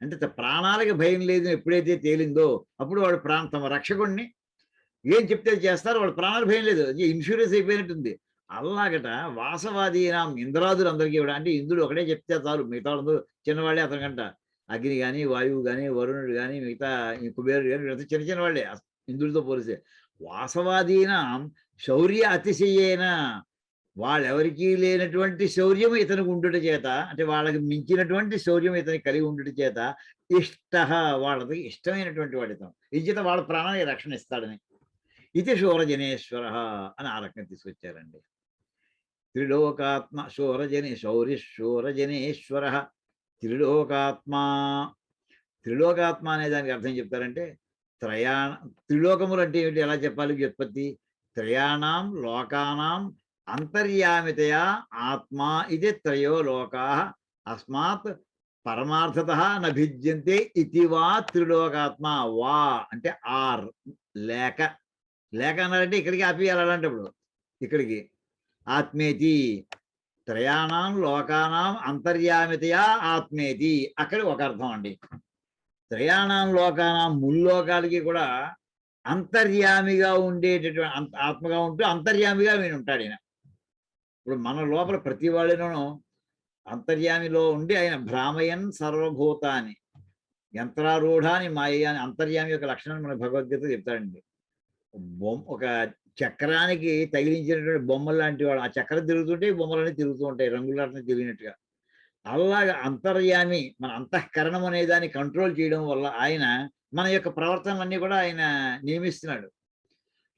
అంటే ప్రాణాలకి భయం లేదు ఎప్పుడైతే తేలిందో అప్పుడు వాడు తమ రక్షకుడిని ఏం చెప్తే చేస్తారు, వాడు ప్రాణాలకు భయం లేదు, ఇన్సూరెన్స్ అయిపోయినట్టుంది. అలాగట వాసవాదీనాం ఇంద్రాదులందరికీ కూడా, అంటే ఇంద్రుడు ఒకటే చెప్తే చాలు, మిగతా వాళ్ళందరూ చిన్నవాళ్ళే అతనికంట. అగ్ని కానీ వాయువు కానీ వరుణుడు కానీ మిగతా కుబేరుడు కానీ వీళ్ళంతా చిన్న చిన్న వాళ్ళే ఇంద్రుడితో పోలిస్తే. వాసవాదీనాం శౌర్య అతిశయేన, వాళ్ళెవరికీ లేనటువంటి శౌర్యం ఇతనికి ఉండుట చేత, అంటే వాళ్ళకి మించినటువంటి శౌర్యం ఇతనికి కలిగి ఉండుట చేత ఇష్ట, వాళ్ళకి ఇష్టమైనటువంటి వాడు ఇతను, ఈ చేత వాళ్ళ ప్రాణానికి రక్షణ ఇస్తాడని. ఇది శూరజనేశ్వర అని ఆ రకంగా తీసుకొచ్చారండి. త్రిలోకాత్మ శూరజనేశ్వర త్రిలోకాత్మ. త్రిలోకాత్మ అనే దానికి అర్థం చెప్తారంటే త్రిలోకములు అంటే ఏమిటి, ఎలా చెప్పాలి వ్యుత్పత్తి? త్రయాణం లోకానాం అంతర్యామితయా ఆత్మా ఇది త్రయో లోకా అస్మాత్ పరమార్థతః నభిద్యంతే ఇతి వా త్రిలోకాత్మ. వా అంటే ఆర్ లేక, లేక అన్నారంటే ఇక్కడికి ఆపేయాలి. అలాంటప్పుడు ఇక్కడికి ఆత్మేతి, త్రయాణం లోకానాం అంతర్యామితయా ఆత్మేతి, అక్కడ ఒక అర్థం అండి. త్రయాణం లోకానాం ముల్లోకాలకి కూడా అంతర్యామిగా ఉండేటటువంటి ఆత్మగా ఉంటూ అంతర్యామిగా వీడు ఉంటాడు ఆయన. ఇప్పుడు మన లోపల ప్రతి వాళ్ళలోనూ అంతర్యామిలో ఉండి ఆయన భ్రామయన్ సర్వభూతాన్ని యంత్రారూఢాన్ని మాయ అని అంతర్యామి యొక్క లక్షణం మన భగవద్గీత చెప్తాడండి. ఒక చక్రానికి తగిలించినటువంటి బొమ్మలు లాంటి వాడు, ఆ చక్రం తిరుగుతుంటే ఈ బొమ్మలన్నీ తిరుగుతూ ఉంటాయి రంగులాటని తిరిగినట్టుగా. అలాగా అంతర్యామి మన అంతఃకరణం అనే దాన్ని కంట్రోల్ చేయడం వల్ల ఆయన మన యొక్క ప్రవర్తనలన్నీ కూడా ఆయన నియమిస్తున్నాడు.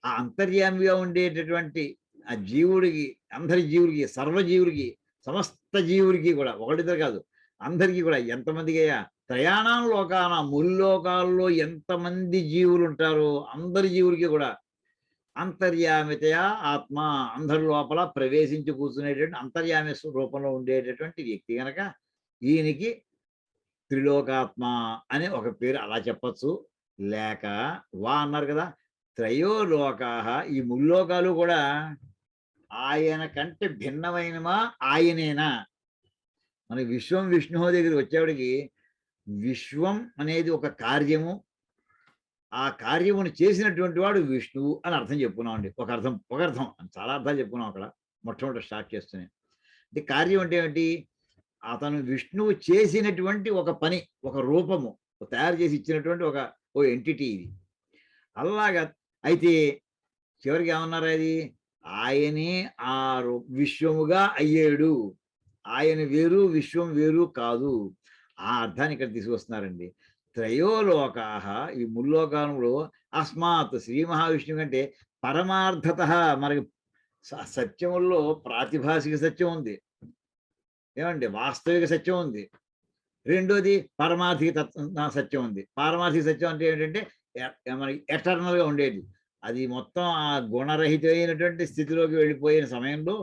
ఆ అంతర్యామిగా ఉండేటటువంటి ఆ జీవుడికి, అందరి జీవుడికి, సర్వజీవుడికి, సమస్త జీవుడికి కూడా, ఒకటిద్దరు కాదు, అందరికీ కూడా ఎంతమందికి అయ్యా త్రయాణం లోకాన ముల్లోకాల్లో ఎంతమంది జీవులు ఉంటారో అందరి జీవుడికి కూడా అంతర్యామితయా ఆత్మ, అందరి లోపల ప్రవేశించి కూర్చునేటువంటి అంతర్యామి రూపంలో ఉండేటటువంటి వ్యక్తి కనుక ఈయనకి త్రిలోకాత్మ అనే ఒక పేరు అలా చెప్పచ్చు. లేక వా అన్నారు కదా, త్రయోలోకాహ, ఈ ముల్లోకాలు కూడా ఆయన కంటే భిన్నమైనవా ఆయనేనా? మన విశ్వం విష్ణువు దగ్గర వచ్చేవాడికి విశ్వం అనేది ఒక కార్యము, ఆ కార్యమును చేసినటువంటి వాడు విష్ణువు అని అర్థం చెప్పుకున్నాం అండి. ఒక అర్థం చాలా అర్థాలు చెప్పుకున్నాం అక్కడ మొట్టమొదటి స్టార్ట్ చేస్తూనే. అంటే కార్యం అంటే ఏంటి? అతను విష్ణువు చేసినటువంటి ఒక పని, ఒక రూపము తయారు చేసి ఇచ్చినటువంటి ఓ ఎంటిటీ ఇది. అలాగా అయితే చివరికి ఏమన్నారు? అది ఆయనే ఆ విశ్వముగా అయ్యాడు, ఆయన వేరు విశ్వం వేరు కాదు. ఆ అర్థాన్ని ఇక్కడ తీసుకొస్తున్నారండి. త్రయోలోకాహ, ఈ ముల్లోకాలంలో అస్మాత్ శ్రీ మహావిష్ణువు కంటే పరమార్థత, మనకి సత్యముల్లో ప్రాతిభాసిక సత్యం ఉంది, ఏమండి, వాస్తవిక సత్యం ఉంది. రెండోది పారమార్థిక సత్యం ఉంది. పారమార్థిక సత్యం అంటే ఏంటంటే మనకి ఎటర్నల్గా ఉండేది. అది మొత్తం ఆ గుణరహితమైనటువంటి స్థితిలోకి వెళ్ళిపోయిన సమయంలో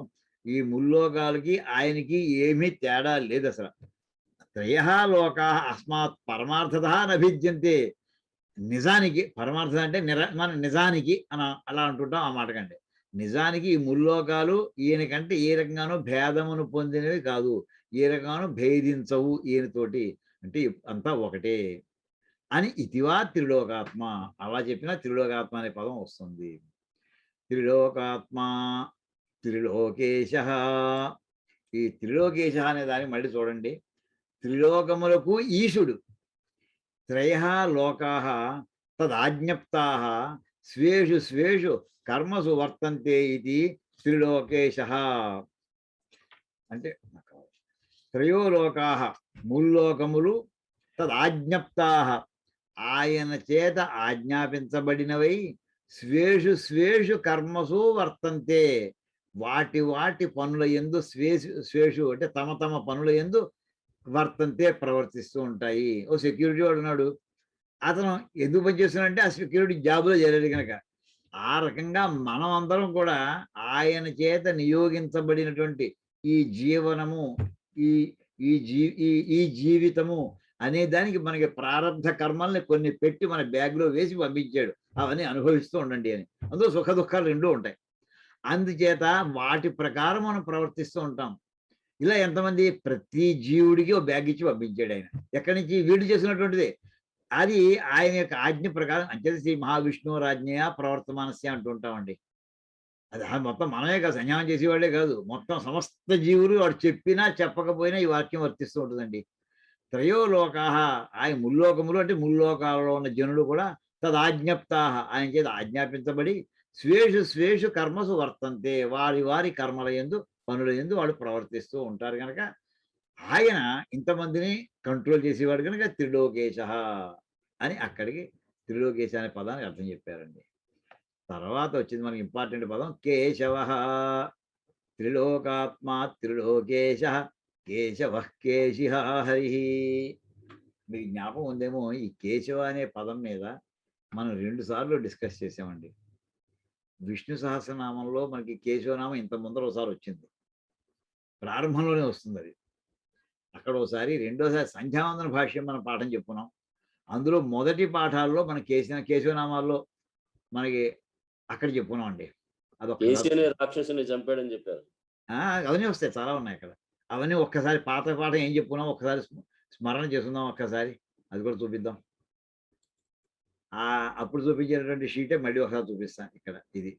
ఈ ముల్లోకాలకి ఆయనకి ఏమీ తేడా లేదు అసలు. త్రయః లోకాః అస్మాత్ పరమార్థత నభిద్యంతే. నిజానికి పరమార్థత అంటే మన నిజానికి అలా అంటుంటాం ఆ మాట కంటే. నిజానికి ఈ ముల్లోకాలు ఈయనకంటే ఏ రకంగానూ భేదమును పొందినవి కాదు, ఏ రకంగానూ భేదించవు ఈయనతోటి, అంటే అంతా ఒకటే అని. ఇతివా త్రిలోకాత్మ, అలా చెప్పినా త్రిలోకాత్మ అనే పదం వస్తుంది. త్రిలోకాత్మ త్రిలోకేశ. ఈ త్రిలోకేశ అనే దాన్ని మళ్ళీ చూడండి. త్రిలోకములకు ఈశుడు. త్రయః లోకాః తదాజ్ఞప్తాః స్వేషు స్వేషు కర్మసు వర్తంతే ఇది త్రిలోకేశః. అంటే త్రయోలోకాః ముల్లోకములు తదాజ్ఞప్తాః ఆయన చేత ఆజ్ఞాపించబడినవై స్వేషు స్వేషు కర్మసు వర్తంతే వాటి వాటి పనుల యందు స్వేషు అంటే తమ తమ పనుల యందు వర్తంతే ప్రవర్తిస్తూ ఉంటాయి. ఓ సెక్యూరిటీ వాడు ఉన్నాడు, అతను ఎందుకు పనిచేస్తున్నాడంటే ఆ సెక్యూరిటీ జాబులో చేరాడు కనుక. ఆ రకంగా మనం అందరం కూడా ఆయన చేత నియోగించబడినటువంటి ఈ జీవనము, ఈ ఈ జీవితము అనే దానికి మనకి ప్రారంధ కర్మల్ని కొన్ని పెట్టి మన బ్యాగ్లో వేసి పంపించాడు, అవన్నీ అనుభవిస్తూ ఉండండి అని. అందులో సుఖ దుఃఖాలు రెండూ ఉంటాయి. అందుచేత వాటి ప్రకారం మనం ప్రవర్తిస్తూ ఉంటాం. ఇలా ఎంతమంది? ప్రతి జీవుడికి ఓ బ్యాగ్ ఇచ్చి పంపించాడు ఆయన. ఎక్కడి నుంచి? వీళ్ళు చేసినటువంటిదే. అది ఆయన యొక్క ఆజ్ఞ ప్రకారం. అంచేత శ్రీ మహావిష్ణువు రాజ్ఞయ ప్రవర్తమానస్య అంటూ ఉంటామండి. అది మొత్తం మనమే కాదు, సంయామం చేసేవాళ్ళే కాదు, మొత్తం సమస్త జీవులు వాడు చెప్పినా చెప్పకపోయినా ఈ వాక్యం వర్తిస్తూ ఉంటుందండి. త్రయోలోకాః, ఆయన ముల్లోకములు అంటే ముల్లోకాలలో ఉన్న జనులు కూడా తదాజ్ఞప్తాః ఆయన చేత ఆజ్ఞాపించబడి స్వేషు స్వేషు కర్మసు వర్తంతే వారి వారి కర్మల యందు పనుల యందు వాళ్ళు ప్రవర్తిస్తూ ఉంటారు కనుక ఆయన ఇంతమందిని కంట్రోల్ చేసేవాడు కనుక త్రిలోకేశ అని అక్కడికి త్రిలోకేశ అనే పదానికి అర్థం చెప్పారండి. తర్వాత వచ్చింది మనకి ఇంపార్టెంట్ పదం కేశవ. త్రిలోకాత్మా త్రిలోకేశ కేశవ కేశిహ హరి. మీకు జ్ఞాపకం ఉందేమో, ఈ కేశవ అనే పదం మీద మనం 2 సార్లు డిస్కస్ చేసామండి. విష్ణు సహస్రనామంలో మనకి కేశవనామం ఇంత ముందర ఒకసారి వచ్చింది, ప్రారంభంలోనే వస్తుంది అది. అక్కడ ఒకసారి, రెండోసారి సంధ్యావందన భాష్యం మనం పాఠం చెప్పుకున్నాం. అందులో మొదటి పాఠాల్లో మన కేశవనామాల్లో మనకి అక్కడ చెప్పుకున్నాం అండి. అదొక్కసారి అనే రాక్షసుని చంపాడని చెప్పారు. అవన్నీ వస్తాయి, చాలా ఉన్నాయి అక్కడ. అవన్నీ ఒక్కసారి పాత పాఠం ఏం చెప్పుకున్నాం ఒక్కసారి స్మరణ చేసుకుందాం ఒక్కసారి, అది కూడా చూపిద్దాం. అప్పుడు చూపించేటటువంటి షీటే మళ్ళీ ఒకసారి చూపిస్తాను ఇక్కడ. ఇది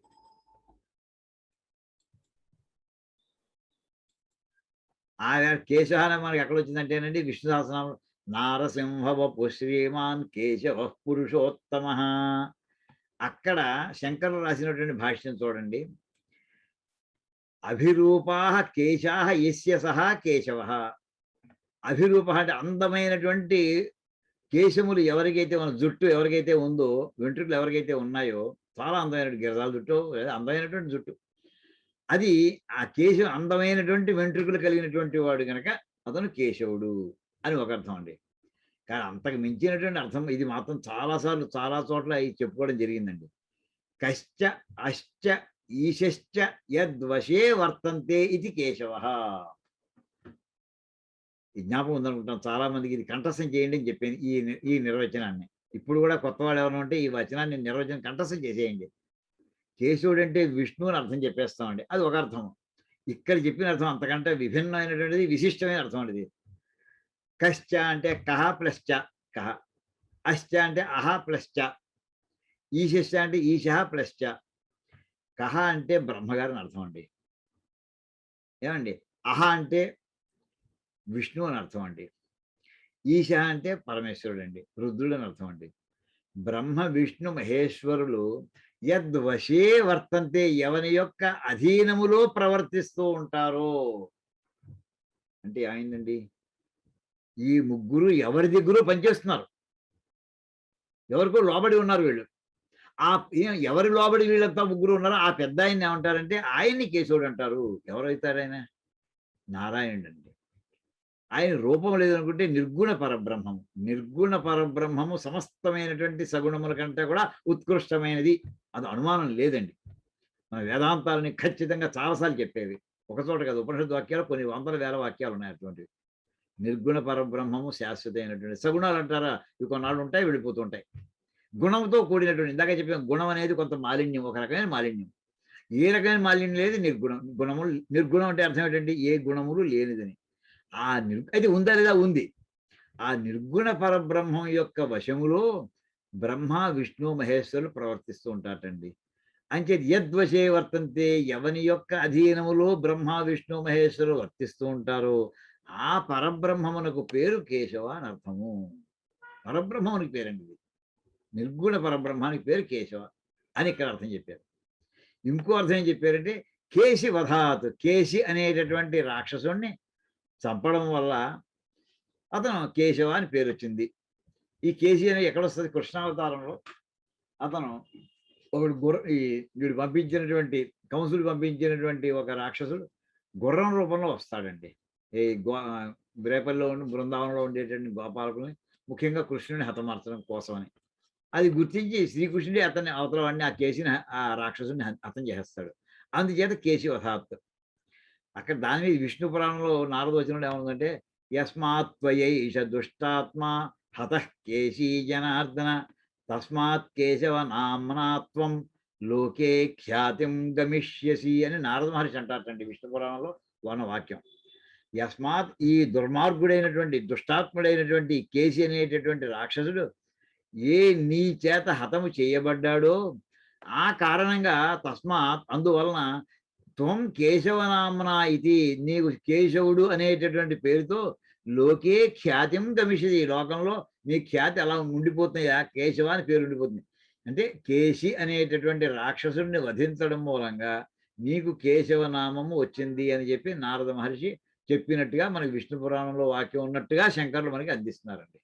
కేశవ మనకి ఎక్కడ వచ్చిందంటేనండి విష్ణు సహస్రనామం. నారసింహ వపు శ్రీమాన్ కేశవ పురుషోత్తమ. అక్కడ శంకరులు రాసినటువంటి భాష్యం చూడండి. అభిరూపా కేశా యస్య సహా కేశవ. అభిరూప అంటే అందమైనటువంటి కేశములు ఎవరికైతే మన జుట్టు ఎవరికైతే ఉందో, వెంట్రుకలు ఎవరికైతే ఉన్నాయో, చాలా అందమైనటువంటి గిరదాల జుట్టు, అందమైనటువంటి జుట్టు, అది ఆ కేశవ అందమైనటువంటి వెంట్రుకలు కలిగినటువంటి వాడు కనుక అతను కేశవుడు అని ఒక అర్థం అండి. కానీ అంతకు మించినటువంటి అర్థం ఇది మాత్రం చాలాసార్లు చాలా చోట్ల చెప్పుకోవడం జరిగిందండి. కశ్చ అశ్చ ఈశ్చ యద్వశే వర్తంతే ఇది కేశవ. ఈ జ్ఞాపకం ఉందనుకుంటాం చాలా మందికి. ఇది కంఠస్థం చేయండి అని చెప్పాను ఈ నిర్వచనాన్ని. ఇప్పుడు కూడా కొత్త వాళ్ళు ఎవరైనా ఉంటే ఈ వచనాన్ని నిర్వచనం కంఠస్థం చేసేయండి. కేశవుడు అంటే విష్ణువు అని అర్థం చెప్పేస్తామండి, అది ఒక అర్థం. ఇక్కడ చెప్పిన అర్థం అంతకంటే విభిన్నమైనటువంటిది, విశిష్టమైన అర్థం అండి. కశ్చ అంటే కహ ప్లస్ చ కహ, అశ్చ అంటే అహ ప్లస్ చ, ఈశ్చ అంటే ఈశ ప్లస్ చ, కహ అంటే బ్రహ్మగారు అని అర్థం అండి. ఏమండి, అహ అంటే విష్ణు అని అర్థం అండి, ఈశ అంటే పరమేశ్వరుడు అండి, రుద్రుడు అని అర్థం అండి. బ్రహ్మ విష్ణు మహేశ్వరులు యద్వశే వర్తంతే, ఎవని యొక్క అధీనములో ప్రవర్తిస్తూ ఉంటారో అంటే ఏమైందండి, ఈ ముగ్గురు ఎవరి దగ్గర పనిచేస్తున్నారు, ఎవరికో లోబడి ఉన్నారు వీళ్ళు. ఎవరి లోబడి వీళ్ళంతా ముగ్గురు ఉన్నారో ఆ పెద్ద ఆయన్ని ఏమంటారంటే ఆయన్ని కేశవుడు అంటారు. ఎవరైతారు ఆయన? నారాయణుడు అండి. ఆయన రూపం లేదనుకుంటే నిర్గుణ పరబ్రహ్మము. నిర్గుణ పరబ్రహ్మము సమస్తమైనటువంటి సగుణముల కంటే కూడా ఉత్కృష్టమైనది, అది అనుమానం లేదండి. మన వేదాంతాలని ఖచ్చితంగా చాలాసార్లు చెప్పేవి, ఒకచోట కాదు. ఉపనిషత్తు వాక్యాలు కొన్ని వందల వేల వాక్యాలు ఉన్నాయి అటువంటివి. నిర్గుణ పరబ్రహ్మము శాశ్వతమైనటువంటి. సగుణాలు అంటారా, ఇవి కొన్నాళ్ళు ఉంటాయి, వెళ్ళిపోతుంటాయి. గుణంతో కూడినటువంటి, ఇందాక చెప్పిన గుణం అనేది కొంత మాలిన్యం, ఒక రకమైన మాలిన్యం. ఏ రకమైన మాలిన్యం లేదు నిర్గుణం. నిర్గుణం అంటే అర్థం ఏంటంటే ఏ గుణములు లేనిదని. అది ఉందా లేదా? ఉంది. ఆ నిర్గుణ పరబ్రహ్మం యొక్క వశములో బ్రహ్మ విష్ణు మహేశ్వరులు ప్రవర్తిస్తూ ఉంటారటండి. అంచేది యద్వశే వర్తంతే, ఎవని యొక్క అధీనములో బ్రహ్మ విష్ణు మహేశ్వరులు వర్తిస్తూ ఉంటారో ఆ పరబ్రహ్మమునకు పేరు కేశవ అని అర్థము. పరబ్రహ్మమునికి పేరండి ఇది. నిర్గుణ పరబ్రహ్మానికి పేరు కేశవ అని ఇక్కడ అర్థం చెప్పారు. ఇంకో అర్థం ఏం చెప్పారంటే కేశి వధాత్. కేశి అనేటటువంటి రాక్షసుణ్ణి చంపడం వల్ల అతను కేశవ అని పేరు వచ్చింది. ఈ కేశి అనేది ఎక్కడొస్తుంది? కృష్ణావతారంలో అతను వీడు పంపించినటువంటి కంసుడు పంపించినటువంటి ఒక రాక్షసుడు గుర్రం రూపంలో వస్తాడండి. ఈ రేపల్లో బృందావనంలో ఉండేటువంటి గోపాలకుల్ని, ముఖ్యంగా కృష్ణుని హతమార్చడం కోసమని అది గుర్తించి శ్రీకృష్ణుడే అతన్ని అవతల వాడిని ఆ కేశిని ఆ రాక్షసుని హతం చేసేస్తాడు. అందుచేత కేశి వధాత్. అక్కడ దాని మీద విష్ణు పురాణంలో నారదవచనంలో ఏముందంటే యస్మాత్ త్వయైష దుష్టాత్మ హతః కేశీ జనార్దన తస్మాత్ కేశవ నామ్నాత్వం లోకే ఖ్యాతిం గమిష్యసి అని నారద మహర్షి అంటారటండి విష్ణు పురాణంలో ఉన్న వాక్యం. యస్మాత్, ఈ దుర్మార్గుడైనటువంటి దుష్టాత్ముడైనటువంటి కేశి అనేటటువంటి రాక్షసుడు ఏ నీ చేత హతము చేయబడ్డాడో ఆ కారణంగా తస్మాత్, అందువలన త్వం కేశవనామ్నా ఇది, నీకు కేశవుడు అనేటటువంటి పేరుతో లోకే ఖ్యాతిం గమిషది, లోకంలో నీ ఖ్యాతి అలా ఉండిపోతున్నాయా, కేశవ అని పేరు ఉండిపోతుంది. అంటే కేశి అనేటటువంటి రాక్షసుడిని వధించడం మూలంగా నీకు కేశవనామము వచ్చింది అని చెప్పి నారద మహర్షి చెప్పినట్టుగా మనకి విష్ణు పురాణంలో వాక్యం ఉన్నట్టుగా శంకరులు మనకి అందిస్తున్నారండి.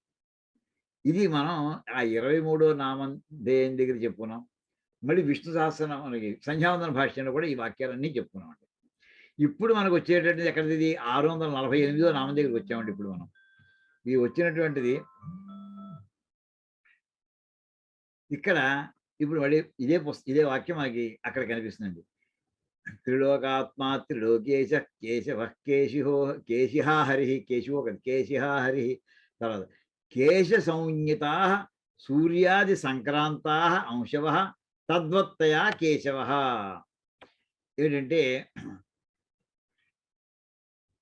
ఇది మనం ఆ 23వ నామం దేని దగ్గర చెప్పుకున్నాం. మళ్ళీ విష్ణు సహస్రనామం మనకి సంధ్యావందన భాష్యంలో కూడా ఈ వాక్యాలన్నీ చెప్పుకున్నాం అండి. ఇప్పుడు మనకు వచ్చేటటువంటిది ఎక్కడిది? 648వ నామం దగ్గరికి వచ్చామండి. ఇప్పుడు మనం ఈ వచ్చినటువంటిది ఇక్కడ ఇప్పుడు మళ్ళీ ఇదే వాక్యం మనకి అక్కడ కనిపిస్తుందండి. త్రిలోకాత్మా త్రిలోకేశ కేశవ కేశిహా హరి, కేశవో కదా, కేశిహా హరి. తర్వాత కేశ సంజ్ఞితా సూర్యాది సంక్రాంతా అంశవ తద్వత్తయా కేశవ. ఏంటంటే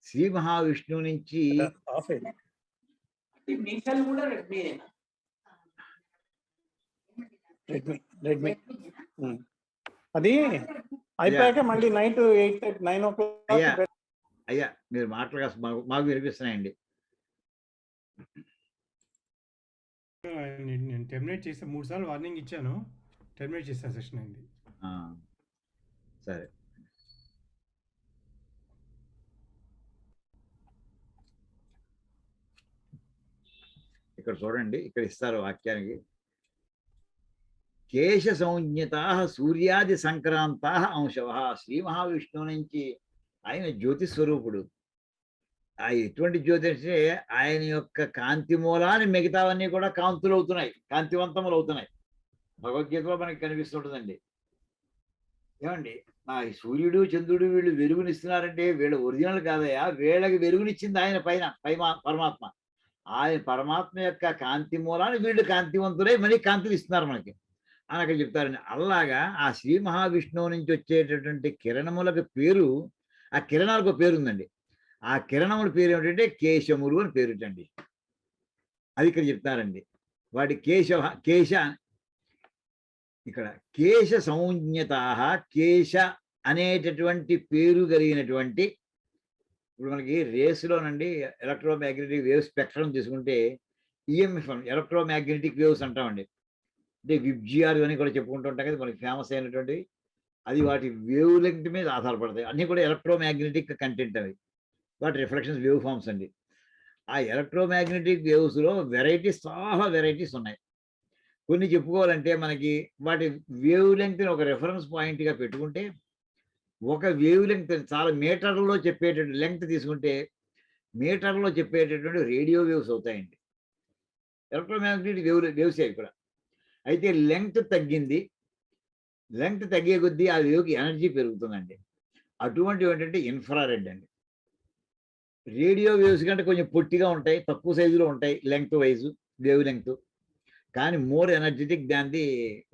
శ్రీ మహావిష్ణువు నుంచి ఆఫ్ అయింది. రెడ్మీ అది అయిపోయాక మళ్ళీ నైట్ 9 అయ్యా o'clock అయ్యా మీరు మాటలు కాస్త మాకు వినిపిస్తున్నాయండి. నేను టెర్మినేట్ చేస్తే 3 సార్లు వార్నింగ్ ఇచ్చాను, టెర్మినేట్ చేసిన సెషన్ అయింది. సరే ఇక్కడ చూడండి, ఇక్కడ ఇస్తారు వాక్యానికి కేశ సంజ్ఞత సూర్యాది సంక్రాంత అంశవ. శ్రీ మహావిష్ణువు నుంచి ఆయన జ్యోతి స్వరూపుడు. ఆ ఎటువంటి జ్యోతి అంటే ఆయన యొక్క కాంతి మూలాన్ని మిగతావన్నీ కూడా కాంతులు అవుతున్నాయి, కాంతివంతములు అవుతున్నాయి. భగవద్గీతలో మనకి కనిపిస్తుంటుందండి. ఏమండి ఆ సూర్యుడు చంద్రుడు వీళ్ళు వెలుగునిస్తున్నారంటే వీళ్ళ ఒరిజినల్ కాదయా, వీళ్ళకి వెలుగునిచ్చింది ఆయన పరమాత్మ. ఆయన పరమాత్మ యొక్క కాంతి మూలాన్ని వీళ్ళు కాంతివంతులై మళ్ళీ కాంతులు ఇస్తున్నారు మనకి అని అక్కడ చెప్తారండి. అలాగా ఆ శ్రీ మహావిష్ణువు నుంచి వచ్చేటటువంటి కిరణములకు పేరు, ఆ కిరణాలకు పేరు ఉందండి. ఆ కిరణముల పేరు ఏమిటంటే కేశములు అని పేరుటండి. అది ఇక్కడ చెప్తారండి. వాటి కేశ ఇక్కడ కేశ సంజ్ఞత, కేశ అనేటటువంటి పేరు కలిగినటువంటి, ఇప్పుడు మనకి రేసులోనండి ఎలక్ట్రోమాగ్నెటిక్ వేవ్ స్పెక్ట్రమ్ తీసుకుంటే ఈఎంఎఫ్ ఎలక్ట్రోమాగ్నెటిక్ వేవ్స్ అంటామండి. అంటే విబ్జిఆర్ అని కూడా చెప్పుకుంటూ ఉంటాం కదా మనకి ఫేమస్ అయినటువంటి, అది వాటి వేవ్ లెంగ్త్ మీద ఆధారపడతాయి. అన్నీ కూడా ఎలక్ట్రోమాగ్నెటిక్ కంటెంట్ అవి, వాటి రిఫ్లెక్షన్స్ వేవ్ ఫార్మ్స్ అండి. ఆ ఎలక్ట్రోమాగ్నెటిక్ వేవ్స్లో వెరైటీస్, చాలా వెరైటీస్ ఉన్నాయి. కొన్ని చెప్పుకోవాలంటే మనకి వాటి వేవ్ లెంగ్త్ని ఒక రెఫరెన్స్ పాయింట్గా పెట్టుకుంటే, ఒక వేవ్ లెంగ్త్ చాలా మీటర్లో చెప్పేటటువంటి లెంగ్త్ తీసుకుంటే మీటర్లో చెప్పేటటువంటి రేడియో వేవ్స్ అవుతాయండి. ఎలక్ట్రోమాగ్నెటిక్ వేవ్సే కూడా. అయితే లెంగ్త్ తగ్గింది, లెంగ్త్ తగ్గే కొద్దీ ఆ వేవ్కి ఎనర్జీ పెరుగుతుందండి. అటువంటివి ఏంటంటే ఇన్ఫ్రారెడ్ అండి. రేడియో వేవ్స్ కంటే కొంచెం పొట్టిగా ఉంటాయి, తక్కువ సైజులో ఉంటాయి లెంగ్త్ వైజ్, వేవ్ లెంగ్త్, కానీ more energetic than the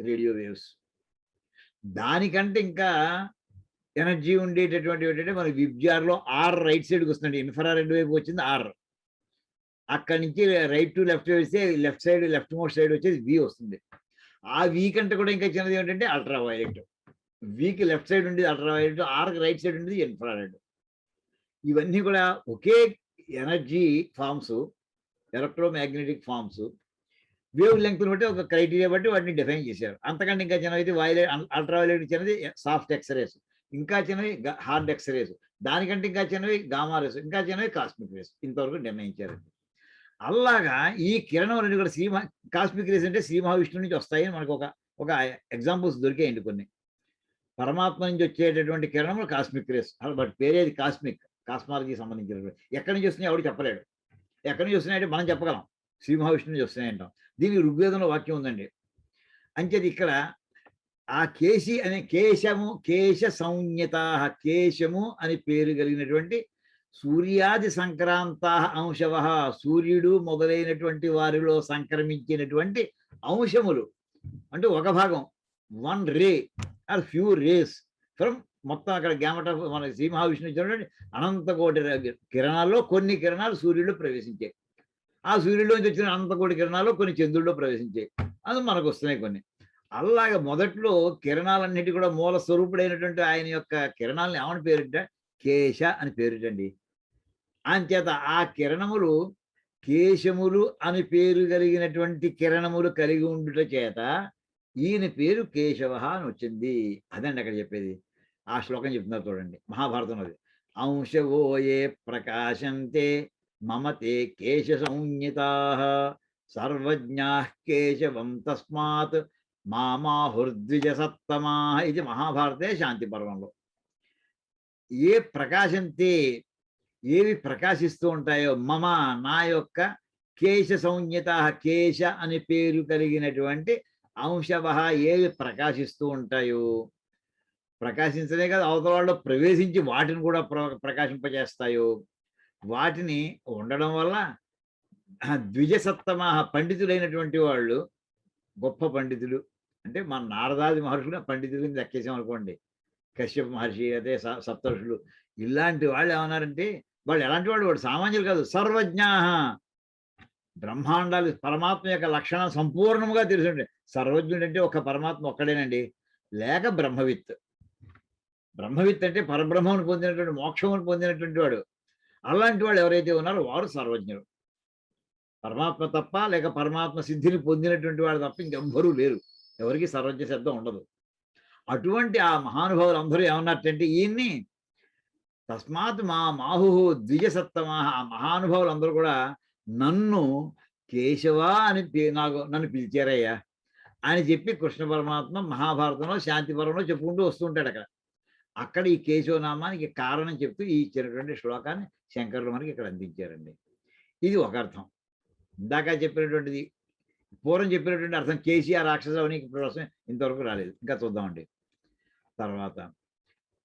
radio waves. దానికంటే ఇంకా ఎనర్జీ ఉండేటటువంటి ఏంటంటే మన విబ్జిఆర్లో ఆర్ రైట్ సైడ్కి వస్తుందండి. ఇన్ఫ్రారెడ్ వైపు వచ్చింది ఆర్, అక్కడి నుంచి రైట్ టు లెఫ్ట్ వేస్తే left side, left most side వచ్చేది వి వస్తుంది. ఆ వి కంటే కూడా ఇంకా చిన్నది ఏంటంటే అల్ట్రా వైలెట్. వికి లెఫ్ట్ సైడ్ ఉండేది అల్ట్రా వైలెట్, ఆర్కి రైట్ సైడ్ ఉండేది ఇన్ఫ్రారెడ్. ఇవన్నీ కూడా ఒకే energy forms, electromagnetic forms. Wave లెంగ్త్ని బట్టి ఒక క్రైటీరియా బట్టి వాటిని డిఫైన్ చేశారు. అంతకంటే ఇంకా చిన్నది వైలెట్, అల్ట్రా వైలెట్ చిన్నది సాఫ్ట్ ఎక్స్రేస్, ఇంకా చిన్నవి హార్డ్ ఎక్స్రేస్, దానికంటే ఇంకా చిన్నవి గామా రేస్, ఇంకా చిన్నవి కాస్మిక్ రేస్, ఇంతవరకు నిర్ణయించారండి. అలాగా ఈ కిరణాలు కూడా కాస్మిక్ రేస్ అంటే శ్రీ మహావిష్ణువు నుంచి వస్తాయని మనకు ఒక ఎగ్జాంపుల్స్ దొరికాయండి కొన్ని. పరమాత్మ నుంచి వచ్చేటటువంటి కిరణములు కాస్మిక్ రేస్, బట్ పేరేది కాస్మిక్, కాస్మాలజీకి సంబంధించినటువంటి. ఎక్కడి నుంచి వస్తున్నాయి ఎవడు చెప్పలేడు. ఎక్కడి నుంచి వస్తున్నాయంటే మనం చెప్పగలం, శ్రీ మహావిష్ణువు నుంచి వస్తున్నాయంటాం. దీనికి ఋగ్వేదంలో వాక్యం ఉందండి. అంచేది ఇక్కడ ఆ కేశి అనే కేశము, కేశ సంజ్ఞత, కేశము అని పేరు కలిగినటువంటి సూర్యాది సంక్రాంత అంశవ, సూర్యుడు మొదలైనటువంటి వారిలో సంక్రమించినటువంటి అంశములు అంటే ఒక భాగం, one ray are few rays from మొత్తం అక్కడ గ్యామట్ ఆఫ్ మన శ్రీ మహావిష్ణువు ఇచ్చినటువంటి అనంతకోటి కిరణాల్లో కొన్ని కిరణాలు సూర్యుడిలో ప్రవేశించాయి. ఆ సూర్యుడిలోంచి వచ్చిన అనంతకోటి కిరణాల్లో కొన్ని చంద్రుడిలో ప్రవేశించాయి. అది మనకు వస్తున్నాయి కొన్ని. అలాగే మొదట్లో కిరణాలన్నిటి కూడా మూల స్వరూపుడైనటువంటి ఆయన యొక్క కిరణాలను ఏమని పేరుట, కేశ అని పేరుటండి. అంచేత ఆ కిరణములు కేశములు అని పేరు కలిగినటువంటి కిరణములు కలిగి ఉండుట చేత ఈయన పేరు కేశవ అని వచ్చింది. అదండి అక్కడ చెప్పేది. ఆ శ్లోకం చెప్తున్నారు చూడండి, మహాభారతం అది. అంశవో ఏ ప్రకాశంతే మమతే కేశ సంజ్ఞతా సర్వజ్ఞా కేశవం తస్మాత్ మామాహుర్ద్విజ సత్తమా. ఇది మహాభారతే శాంతి పర్వంలో. ఏ ప్రకాశంతే, ఏవి ప్రకాశిస్తూ ఉంటాయో, మమ నా యొక్క కేశ సంజ్ఞత, కేశ అని పేరు కలిగినటువంటి అంశవ ఏవి ప్రకాశిస్తూ ఉంటాయో, ప్రకాశించలే కదా అవతల వాళ్ళు ప్రవేశించి వాటిని కూడా ప్రకాశింపజేస్తాయో, వాటిని ఉండడం వల్ల ద్విజసత్తమ పండితులైనటువంటి వాళ్ళు, గొప్ప పండితులు అంటే మన నారదాది మహర్షులు పండితులని లెక్కేసాం అనుకోండి. కశ్యప మహర్షి అదే సప్తర్షులు ఇలాంటి వాళ్ళు ఏమన్నారంటే వాళ్ళు ఎలాంటి వాళ్ళు వాడు సామాన్యులు కాదు, సర్వజ్ఞా. బ్రహ్మాండాలు పరమాత్మ యొక్క లక్షణం సంపూర్ణంగా తెలుసుండే. సర్వజ్ఞుడు అంటే ఒక పరమాత్మ ఒక్కడేనండి, లేక బ్రహ్మవిత్. బ్రహ్మవిత్ అంటే పరబ్రహ్మను పొందినటువంటి మోక్షమును పొందినటువంటి వాడు. అలాంటి వాళ్ళు ఎవరైతే ఉన్నారో వారు సర్వజ్ఞులు. పరమాత్మ తప్ప లేక పరమాత్మ సిద్ధిని పొందినటువంటి వాడు తప్ప ఇంకెవ్వరూ లేరు. ఎవరికి సర్వజ్ఞ శబ్దం ఉండదు. అటువంటి ఆ మహానుభావులు అందరూ ఏమన్నట్టంటే ఈయన్ని తస్మాత్ మా మాహు ద్విజసత్తమా. ఆ మహానుభావులు అందరూ కూడా నన్ను కేశవా అని నన్ను పిలిచారయ్యా అని చెప్పి కృష్ణ పరమాత్మ మహాభారతంలో శాంతి పర్వంలో చెప్పుకుంటూ వస్తుంటాడు. అక్కడ ఈ కేశవనామానికి కారణం చెప్తూ ఈ ఇచ్చినటువంటి శ్లోకాన్ని శంకరులు మనకి ఇక్కడ అందించారండి. ఇది ఒక అర్థం. ఇందాక చెప్పినటువంటిది పూర్వం చెప్పినటువంటి అర్థం కేసీఆర్ రాక్షస అని ఇంతవరకు రాలేదు. ఇంకా చూద్దామండి. తర్వాత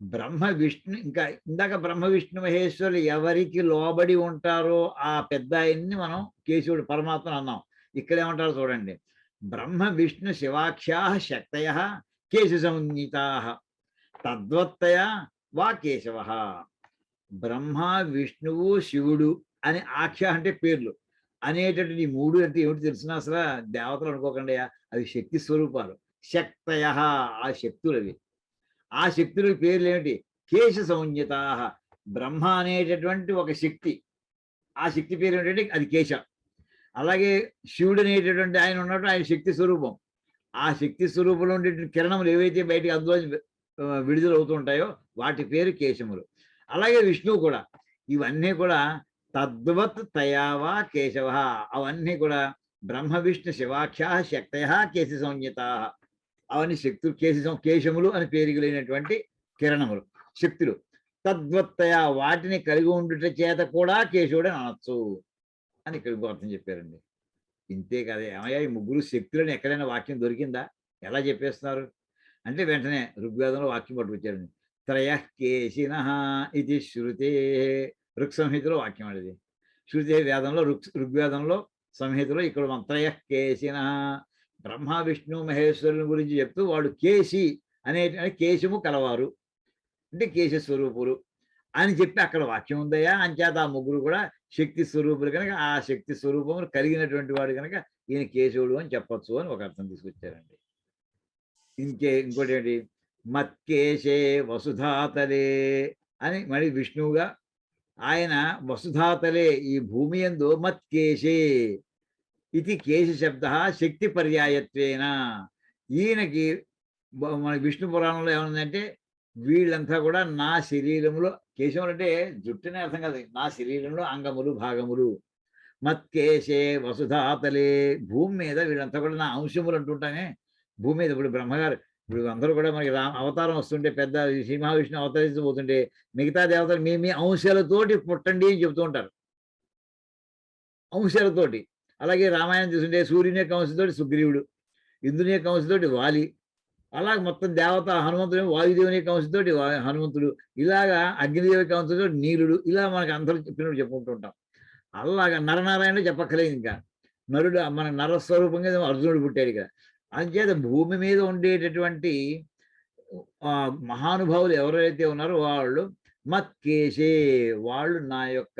బ్రహ్మ విష్ణు, ఇంకా ఇందాక బ్రహ్మ విష్ణు మహేశ్వరులు ఎవరికి లోబడి ఉంటారో ఆ పెద్ద ఆయన్ని మనం కేశవుడు పరమాత్మను అన్నాం. ఇక్కడ ఏమంటారో చూడండి. బ్రహ్మ విష్ణు శివాఖ్యా శక్తయ కేశ సంజ్ఞితా తద్వత్తయ వా కేశవ. బ్రహ్మ విష్ణువు శివుడు అని ఆఖ్య అంటే పేర్లు అనేటటువంటి ఈ మూడు అంటే ఏమిటి తెలిసిన అసలు దేవతలు అనుకోకండి, అవి శక్తి స్వరూపాలు. శక్తయ ఆ శక్తులు అవి. ఆ శక్తుల పేర్లు ఏమిటి? కేశ సంజ్ఞిత. బ్రహ్మ అనేటటువంటి ఒక శక్తి, ఆ శక్తి పేరు ఏంటంటే అది కేశ. అలాగే శివుడు అనేటటువంటి ఆయన ఉన్నట్టు ఆయన శక్తి స్వరూపం. ఆ శక్తి స్వరూపంలో ఉండేటువంటి కిరణములు ఏవైతే బయటికి అందులో విడుదల అవుతుంటాయో వాటి పేరు కేశములు. అలాగే విష్ణువు కూడా. ఇవన్నీ కూడా తద్వత్ తయావా కేశవ. అవన్నీ కూడా బ్రహ్మ విష్ణు శివాఖ్యా శక్తయ కేశ సంజ్ఞిత. అవన్నీ శక్తులు కేశములు అని పేరుగలైనటువంటి కిరణములు, శక్తులు. తద్వత్తయ వాటిని కలిగి ఉండుట చేత కూడా కేశవుడు అని అనొచ్చు అని ఇక్కడ అర్థం చెప్పారండి. ఇంతే కదా. ఏమయ్యా ఈ ముగ్గురు శక్తులని ఎక్కడైనా వాక్యం దొరికిందా? ఎలా చెప్పేస్తున్నారు అంటే వెంటనే ఋగ్వేదంలో వాక్యం పట్టుకొచ్చారండి. త్రయః కేశినః ఇది శృతే. ఋక్ సంహితలో వాక్యం అనేది. శృతే వేదంలో ఋగ్వేదంలో సంహితలో ఇక్కడ త్రయః కేశినః. బ్రహ్మ విష్ణు మహేశ్వరుని గురించి చెప్తూ వాడు కేశి అనే కేశము కలవారు అంటే కేశ స్వరూపులు అని చెప్పి అక్కడ వాక్యం ఉందయ్యా. అంచేత ఆ ముగ్గురు కూడా శక్తి స్వరూపులు కనుక ఆ శక్తి స్వరూపములు కలిగినటువంటి వాడు కనుక ఈయన కేశవుడు అని చెప్పొచ్చు అని ఒక అర్థం తీసుకొచ్చారండి. ఇంకోటి ఏంటి? మత్కేశే వసుధాతలే అని మళ్ళీ విష్ణువుగా ఆయన వసుధాతలే ఈ భూమి యందు మత్కేశే ఇది కేశ శబ్ద శక్తి పర్యాయత్వేన. ఈయనకి మన విష్ణు పురాణంలో ఏముందంటే వీళ్ళంతా కూడా నా శరీరంలో, కేశములు అంటే జుట్టునే అర్థం కాదు, నా శరీరంలో అంగములు భాగములు. మత్కేశే వసుధాతలే. భూమి మీద వీళ్ళంతా కూడా నా అంశములు అంటుంటానే. భూమి మీద ఇప్పుడు బ్రహ్మగారు ఇప్పుడు అందరూ కూడా మనకి అవతారం వస్తుంటే పెద్ద శ్రీ మహావిష్ణు అవతరిస్తూ మిగతా దేవతలు మీ అంశాలతోటి పుట్టండి అని చెబుతూ ఉంటారు, అంశాలతోటి. అలాగే రామాయణం చూస్తుంటే సూర్యుని యొక్క అంశతోటి సుగ్రీవుడు, ఇంద్రుని యొక్క అంశతోటి వాలి, అలాగే మొత్తం దేవత హనుమంతుడు వాయుదేవుని యొక్క అంశతోటి హనుమంతుడు, ఇలాగా అగ్నిదేవి యొక్క అంశంతో నీలుడు, ఇలా మనకి అందరూ చెప్పినట్టు చెప్పుకుంటూ ఉంటాం. అలాగా నరనారాయణ చెప్పక్కలేదు. ఇంకా నరుడు మన నరస్వరూపంగా అర్జునుడు పుట్టాడు ఇక్కడ. అంచేత భూమి మీద ఉండేటటువంటి మహానుభావులు ఎవరైతే ఉన్నారో వాళ్ళు మత్కేశే, వాళ్ళు నా యొక్క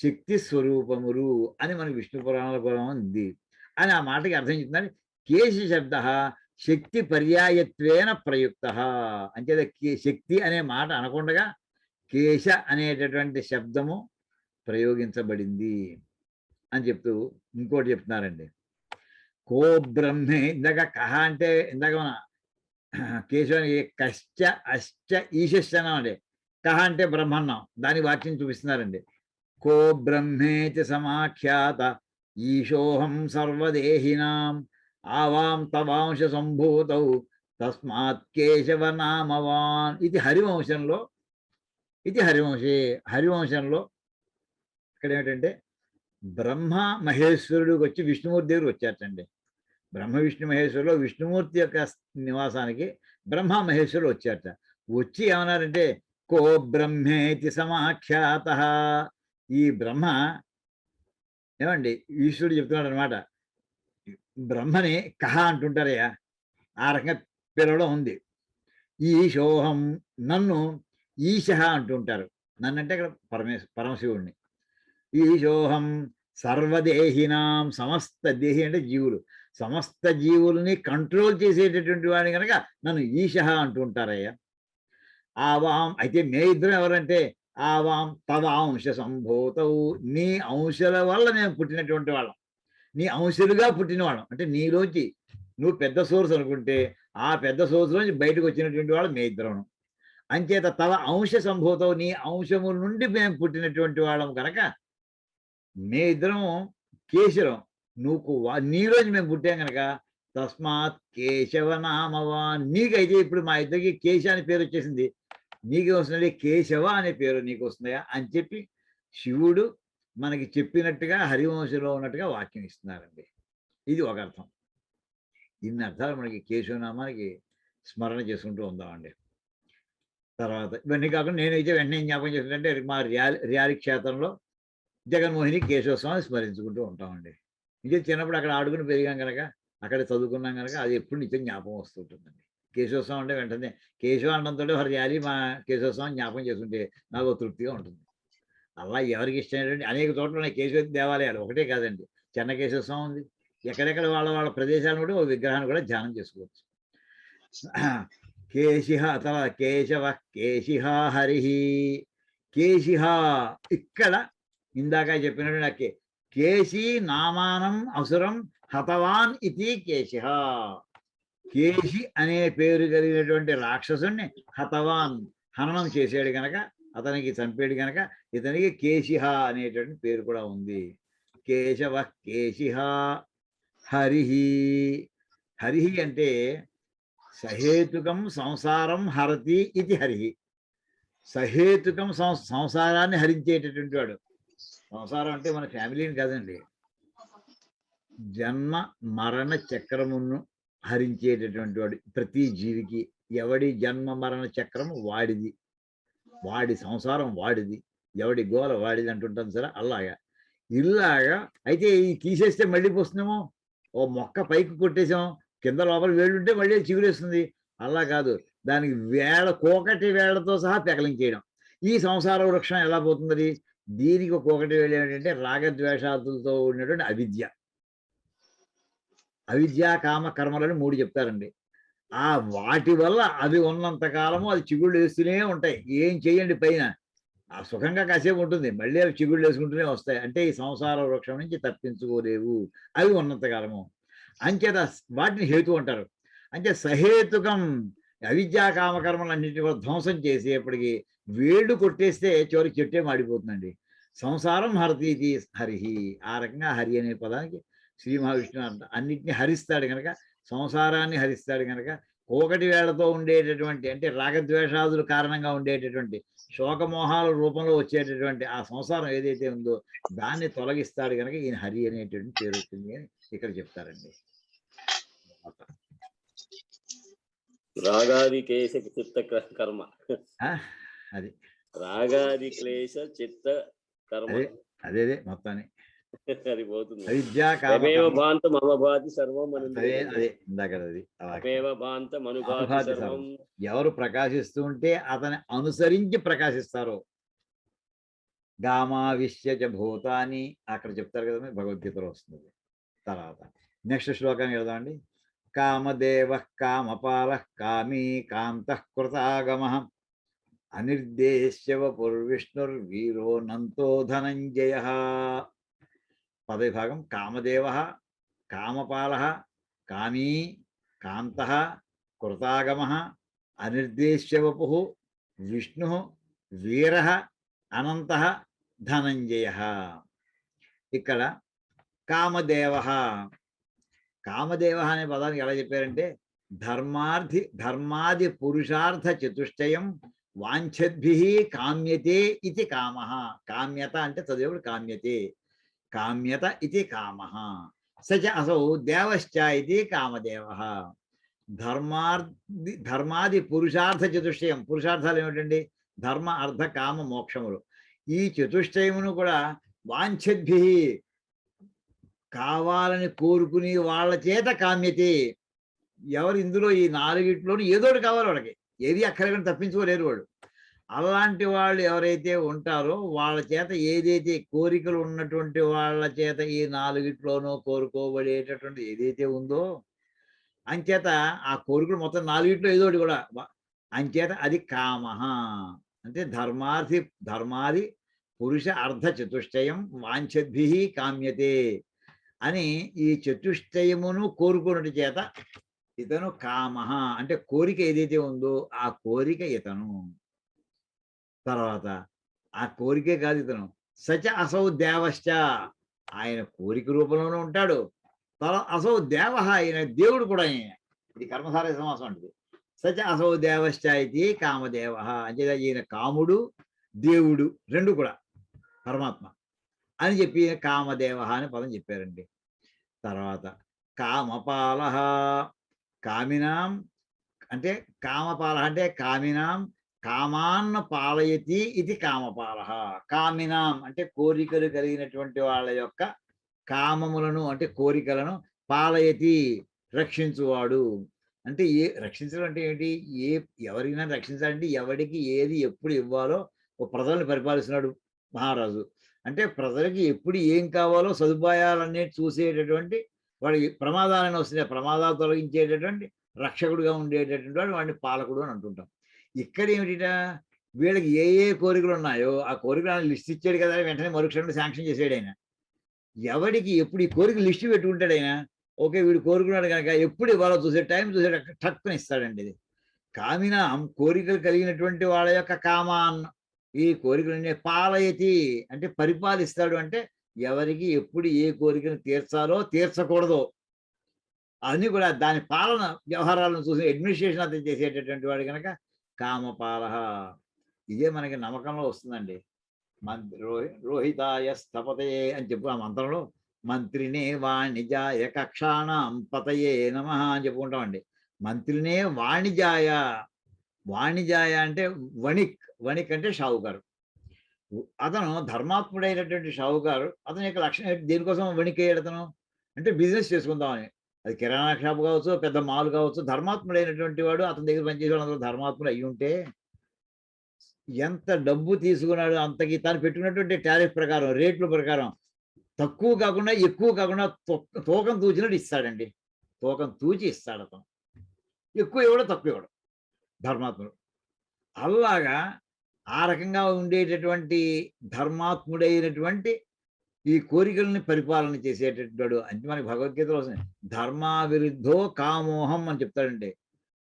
శక్తి స్వరూపములు అని మనకి విష్ణు పురాణాల కూడా ఉంది అని ఆ మాటకి అర్థం చెప్తున్నారు. కేశ శబ్ద శక్తి పర్యాయత్వేన ప్రయుక్త. అంచేత శక్తి అనే మాట అనకుండా కేశ అనేటటువంటి శబ్దము ప్రయోగించబడింది అని చెప్తూ ఇంకోటి చెప్తున్నారండి. కో బ్రహ్మే. ఇందాక కహ అంటే ఇందాక మన కేశవానికి కశ్చ అశ్చ ఈశశ్చనం అండి. కహ అంటే బ్రహ్మన్నం, దాని వాక్యం చూపిస్తున్నారండి. కో బ్రహ్మేతి సమాఖ్యాత ఈశోహం సర్వదేహినాం ఆవాం తవాంశ సంభూతౌ తస్మాత్ కేశవ నామవాన్. ఇది హరివంశంలో, హరివంశంలో ఇక్కడ ఏమిటంటే బ్రహ్మ మహేశ్వరుడికి వచ్చి విష్ణుమూర్తి దగ్గర వచ్చారటండి. బ్రహ్మ విష్ణు మహేశ్వరులో విష్ణుమూర్తి యొక్క నివాసానికి బ్రహ్మ మహేశ్వరుడు వచ్చారట. వచ్చి ఏమన్నారంటే కో బ్రహ్మేతి సమాఖ్యాత. ఈ బ్రహ్మ ఏమండి ఈశ్వరుడు చెప్తున్నాడు అనమాట. బ్రహ్మని కహ అంటుంటారయ్యా, ఆ రకంగా పిలవడం ఉంది. ఈశోహం, నన్ను ఈశ అంటుంటారు. నన్ను అంటే ఇక్కడ పరమశివుణ్ణి. ఈశోహం సర్వదేహినాం, సమస్త దేహి అంటే జీవులు, సమస్త జీవుల్ని కంట్రోల్ చేసేటటువంటి వాడిని కనుక నన్ను ఈశ అంటుంటారయ్యా. ఆవాం, అయితే మే ఇద్దరం ఎవరంటే ఆవాం తవ అంశ సంభూతవు, నీ అంశల వల్ల మేము పుట్టినటువంటి వాళ్ళం, నీ అంశలుగా పుట్టినవాళ్ళం. అంటే నీలోంచి నువ్వు పెద్ద సోర్స్ అనుకుంటే ఆ పెద్ద సోర్స్ నుంచి బయటకు వచ్చినటువంటి వాళ్ళు మే ఇద్దరం. అంచేత తవ అంశ సంభూతం, నీ అంశము నుండి మేము పుట్టినటువంటి వాళ్ళం కనుక మే ఇద్దరం కేశరం, నువ్వు నీలోంచి మేము పుట్టాం కనుక తస్మాత్ కేశవ నామవా, నీకైతే ఇప్పుడు మా ఇద్దరికి కేశ అనే పేరు వచ్చేసింది, నీకే వస్తుంది కేశవ అనే పేరు నీకు వస్తుందా అని చెప్పి శివుడు మనకి చెప్పినట్టుగా హరివంశంలో ఉన్నట్టుగా వాక్యం ఇస్తున్నారండి. ఇది ఒక అర్థం. ఇన్ని అర్థాలు మనకి కేశవనామానికి స్మరణ చేసుకుంటూ ఉందామండి. తర్వాత ఇవన్నీ కాకుండా నేనైతే వెంటనే జ్ఞాపకం చేస్తుంటే మా ర్యాలి క్షేత్రంలో జగన్మోహిని కేశవస్వామిని స్మరించుకుంటూ ఉంటామండి. ఇదే చిన్నప్పుడు అక్కడ ఆడుకుని పెరిగాం కనుక, అక్కడ చదువుకున్నాం కనుక అది ఎప్పుడు నిత్యం జ్ఞాపకం వస్తుంటుందండి. కేశవస్వామి అంటే వెంటనే కేశవ అన్నంతో ర్యాలీ మా కేశవస్వామి జ్ఞాపకం చేసుకుంటే నాకు తృప్తిగా ఉంటుంది. అలా ఎవరికి ఇష్టమైనటువంటి అనేక చోట్ల ఉన్నాయి కేశవ దేవాలయాలు, ఒకటే కాదండి. చెన్నకేశవస్వామి ఉంది, ఎక్కడెక్కడ వాళ్ళ ప్రదేశాలను కూడా ఒక విగ్రహాన్ని కూడా ధ్యానం చేసుకోవచ్చు. కేశిహ, తర్వాత కేశవ కేశిహ హరి, కేశిహ ఇక్కడ ఇందాక చెప్పినటువంటి కేశి నామానం అసురం హతవాన్ ఇది కేశిహ, కేశి అనే పేరు కలిగినటువంటి రాక్షసుని హతవాన్, హననం చేసాడు గనక, అతనికి చంపాడు గనక ఇతనికి కేశిహ అనేటువంటి పేరు కూడా ఉంది. కేశవ కేశిహ హరిహి, హరిహి అంటే సహేతుకం సంసారం హరతి ఇది హరిహి, సహేతుకం సంసారాన్ని హరించేటటువంటి వాడు. సంసారం అంటే మన ఫ్యామిలీని కాదండి, జన్మ మరణ చక్రమును హరించేటటువంటి వాడు. ప్రతి జీవికి ఎవడి జన్మ మరణ చక్రం వాడిది, వాడి సంసారం వాడిది, ఎవడి గోల వాడిది అంటుంటాం సరే. అలాగా ఇలాగా అయితే ఈ తీసేస్తే మళ్ళీ వస్తుందేమో, ఓ మొక్క పైకి కొట్టేసాం కింద లోపల వేళ్ళు ఉంటే మళ్ళీ చిగురేస్తుంది. అలా కాదు, దానికి కోకటి వేళ్లతో సహా పెకలించేయడం. ఈ సంసార వృక్షం ఎలా పోతుంది? దీనికి కోకటి వేళ్ళు ఏంటంటే రాగద్వేషాదులతో ఉన్నటువంటి అవిద్య, అవిద్య కామ కర్మలని 3 చెప్తారండి. ఆ వాటి వల్ల అవి ఉన్నంత కాలము అది చిగుళ్ళు వేస్తూనే ఉంటాయి. ఏం చేయండి పైన ఆ సుఖంగా కాసేపు ఉంటుంది, మళ్ళీ అవి చిగుళ్ళు వేసుకుంటూనే వస్తాయి. అంటే ఈ సంసార వృక్షం నుంచి తప్పించుకోలేవు అవి ఉన్నంత కాలము. అంచేత వాటిని హేతు అంటారు. అంటే సహేతుకం అవిద్యా కామకర్మలన్నింటినీ కూడా ధ్వంసం చేసేప్పటికి వేళ్ళు కొట్టేస్తే చివరికి చెట్టే మాడిపోతుందండి. సంసారం హరతీతి హరిహి, ఆ రకంగా హరి అనే పదానికి శ్రీ మహావిష్ణువు అంట అన్నిటిని హరిస్తాడు కనుక, సంసారాన్ని హరిస్తాడు కనుక, కోకటి వేళ్లతో ఉండేటటువంటి అంటే రాగద్వేషాదుల కారణంగా ఉండేటటువంటి శోకమోహాల రూపంలో వచ్చేటటువంటి ఆ సంసారం ఏదైతే ఉందో దాన్ని తొలగిస్తాడు కనుక ఈయన హరి అనేటువంటి పేరు వచ్చింది అని ఇక్కడ చెప్తారండి. రాగాది కేశ చిత్త కర్మ, అది రాగాది క్లేశ చిత్త కర్మ, అదే మొత్తాన్ని అది పోతుంది. అవిద్యా భాంత మమభాతి సర్వం అదే ఇందాక భాంత మనుభాతి సర్వం. ఎవరు ప్రకాశిస్తూ ఉంటే అతని అనుసరించి ప్రకాశిస్తారో. గామావిశ్య చ భూతాని అక్కడ చెప్తారు కదా, భగవద్గీతలో వస్తుంది. తర్వాత నెక్స్ట్ శ్లోకాన్ని వెళ్దామండి. కామదేవ కామపాల కామీ కాంతః కృతాగమః అనిర్దేశ్య వపుర్విష్ణుర్వీరో నంతో ధనంజయః. పదవిభాగం కామదేవ కామపాల కామీ కాంతః కృతాగమః అనిర్దేశ్య వపుః విష్ణు వీరః అనంతః ధనంజయః. ఇక్కడ కామదేవ, కామదేవ అనే పదానికి ఎలా చెప్పారంటే ధర్మాది పురుషార్థ చతుష్టయం వాంఛద్భిః కామ్యతే ఇది కామః. కామ్యత అంటే చదివేప్పుడు కామ్యతే, కామ్యత ఇది కామః. సచ అసౌ దేవశ్చ ఇది కామదేవః. ధర్మాది పురుషార్థ చతుష్టయం, పురుషార్థాలు ఏమిటండి? ధర్మ అర్థ కామ మోక్షములు. ఈ చతుష్టయమును కూడా వాంఛద్భిః కావాలని కోరుకుని వాళ్ళ చేత కామ్యతే. ఎవరు ఇందులో ఈ 4 ఏదోటి కావాలి వాళ్ళకి, ఏది అక్కర్లేకుండా తప్పించుకోలేరు వాడు. అలాంటి వాళ్ళు ఎవరైతే ఉంటారో వాళ్ళ చేత ఏదైతే కోరికలు ఉన్నటువంటి వాళ్ళ చేత ఈ నాలుగిట్లోనూ కోరుకోబడేటటువంటి ఏదైతే ఉందో అంచేత ఆ కోరికలు మొత్తం నాలుగిట్లో ఏదో ఒకటి కూడా అంచేత అది కామః. అంటే ధర్మాది పురుష అర్ధ చతుష్టయం వాంఛద్భి కామ్యతే అని ఈ చతుష్టయమును కోరుకున్నటి చేత ఇతను కామః. అంటే కోరిక ఏదైతే ఉందో ఆ కోరిక ఇతను. తర్వాత ఆ కోరికే కాదు ఇతను సచ అసౌ దేవశ్చ, ఆయన కోరిక రూపంలోనే ఉంటాడు. అసౌ దేవ, ఆయన దేవుడు కూడా. ఇది కర్మధారయ సమాసం అంటది. సచ అసౌ దేవశ్చ ఇది కామదేవ అంటే ఈయన కాముడు దేవుడు రెండు కూడా పరమాత్మ అని చెప్పి కామదేవ అని పదం చెప్పారండి. తర్వాత కామపాల, కామినాం అంటే కామపాల అంటే కామినాం కామాన్న పాలయతి ఇది కామపాల. కామినాం అంటే కోరికలు కలిగినటువంటి వాళ్ళ యొక్క కామములను అంటే కోరికలను పాలయతి రక్షించువాడు. అంటే రక్షించడం అంటే ఏంటి? ఎవరినైనా రక్షించాలంటే ఎవడికి ఏది ఎప్పుడు ఇవ్వాలో ఓ ప్రజల్ని పరిపాలిస్తున్నాడు మహారాజు. అంటే ప్రజలకి ఎప్పుడు ఏం కావాలో సదుపాయాలన్నీ చూసేటటువంటి వాడి ప్రమాదాలను వస్తున్నాయి ప్రమాదాలు తొలగించేటటువంటి రక్షకుడుగా ఉండేటటువంటి వాడు వాడిని పాలకుడు అని అంటుంటాం. ఇక్కడ ఏమిటిట వీళ్ళకి ఏ కోరికలు ఉన్నాయో ఆ కోరికలు లిస్ట్ ఇచ్చాడు కదా, వెంటనే మరుక్షణం శాంక్షన్ చేసాడు ఆయన. ఎవడికి ఎప్పుడు ఈ కోరిక లిస్టు పెట్టుకుంటాడు ఆయన. ఓకే వీడు కోరుకున్నాడు కనుక ఎప్పుడు ఇవ్వాలో చూసే టైం చూసే టక్కుని ఇస్తాడండి. ఇది కామినాం కోరికలు కలిగినటువంటి వాళ్ళ యొక్క కామాన్, ఈ కోరికలు పాలయతి అంటే పరిపాలిస్తాడు. అంటే ఎవరికి ఎప్పుడు ఏ కోరికను తీర్చాలో తీర్చకూడదో అన్ని కూడా దాని పాలన వ్యవహారాలను చూసి అడ్మినిస్ట్రేషన్ అంతా చేసేటటువంటి వాడు కనుక కామపాల. ఇదే మనకి నమ్మకంలో వస్తుందండి. రోహితాయ స్థపతయే అని చెప్పు ఆ మంత్రంలో మంత్రినే వాణిజాయ కక్షాణం పతయే నమః అని చెప్పుకుంటామండి. మంత్రినే వాణిజాయ, వాణిజాయ అంటే వణిక్ అంటే షావుకారు. అతను ధర్మాత్ముడైనటువంటి షావుకారు. అతని యొక్క లక్షణం దేనికోసం వణికేయడు అతను అంటే బిజినెస్ చేసుకుందామని. అది కిరాణా షాప్ కావచ్చు, పెద్ద మాల్ కావచ్చు. ధర్మాత్ముడైనటువంటి వాడు అతని దగ్గర పనిచేసే అందరూ ధర్మాత్ముడు అయ్యి ఉంటే ఎంత డబ్బు తీసుకున్నాడు అంతకి తాను పెట్టుకున్నటువంటి టారిఫ్ ప్రకారం రేట్ల ప్రకారం తక్కువ కాకుండా ఎక్కువ కాకుండా తూకం తూచినట్టు ఇస్తాడండి. తూకం తూచి ఇస్తాడు అతను. ఎక్కువ ఇవ్వడం తక్కువ ఇవ్వడం ధర్మాత్ముడు. అలాగా ఆ రకంగా ఉండేటటువంటి ధర్మాత్ముడైనటువంటి ఈ కోరికల్ని పరిపాలన చేసేటటువంటి అంటే మనకి భగవద్గీతలో వస్తుంది ధర్మావిరుద్ధో కామోహం అని చెప్తాడంటే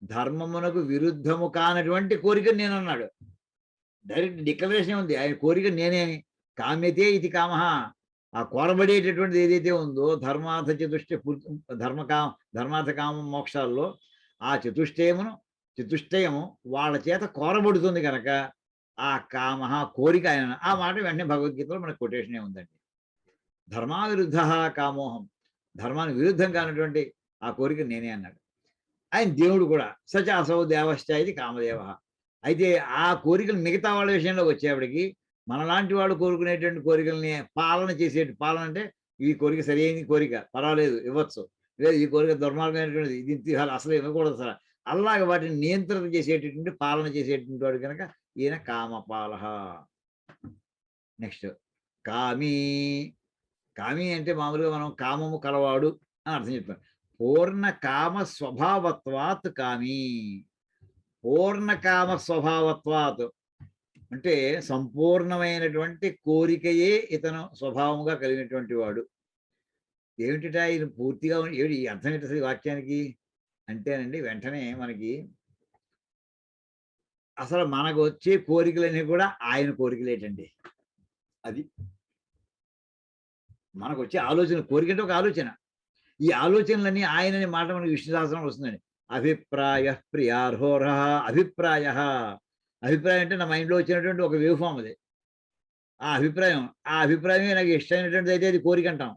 ధర్మమునకు విరుద్ధము కానటువంటి కోరిక నేను అన్నాడు. డైరెక్ట్ డిక్లరేషన్ ఉంది ఆయన కోరిక నేనే. కామ్యతే ఇది కామః, ఆ కోరబడేటటువంటిది ఏదైతే ఉందో ధర్మార్థ ధర్మార్థ కామ మోక్షాల్లో ఆ చతుష్టయము వాళ్ళ చేత కోరబడుతుంది కనుక ఆ కామః కోరిక ఆయన. ఆ మాట వెంటనే భగవద్గీతలో మనకు కొటేషనే ఉందండి. ధర్మావిరుద్ధ కామోహం, ధర్మానికి విరుద్ధం కానటువంటి ఆ కోరిక నేనే అన్నాడు. ఆయన దేవుడు కూడా సచ అసౌ దేవశ్చ ఇది కామదేవ. అయితే ఆ కోరికలు మిగతా వాళ్ళ విషయంలో వచ్చేప్పటికి మనలాంటి వాళ్ళు కోరుకునేటువంటి కోరికల్ని పాలన పాలన అంటే ఈ కోరిక సరైన కోరిక పర్వాలేదు ఇవ్వచ్చు, లేదు ఈ కోరిక దుర్మార్గమైనటువంటిది ఇది అసలు ఇవ్వకూడదు సార్, అలాగే వాటిని నియంత్రణ చేసేటటువంటి పాలన చేసేటువంటి వాడు కనుక ఈయన కామపాల. నెక్స్ట్ కామీ. కామి అంటే మామూలుగా మనం కామము కలవాడు అని అర్థం చెప్పాం. పూర్ణ కామ స్వభావత్వాత్ కామి. పూర్ణ కామ స్వభావత్వాత్ అంటే సంపూర్ణమైనటువంటి కోరికయే ఇతను స్వభావంగా కలిగినటువంటి వాడు. ఏమిటిటా ఈయన పూర్తిగా ఏమిటి అర్థం ఏంటి అసలు వాక్యానికి అంటేనండి వెంటనే మనకి అసలు మనకు వచ్చే కోరికలన్నీ కూడా ఆయన కోరికలేటండి. అది మనకు వచ్చే ఆలోచన, కోరిక అంటే ఒక ఆలోచన. ఈ ఆలోచనలన్నీ ఆయనని మాట మనకి విష్ణు సహస్రంలో వస్తుందండి. అభిప్రాయ ప్రియార్హోర అభిప్రాయ. అభిప్రాయం అంటే నా మైండ్లో వచ్చినటువంటి ఒక వేవ్ ఫామ్ అది. ఆ అభిప్రాయమే నాకు ఇష్టమైనటువంటిది అయితే అది కోరిక అంటాం.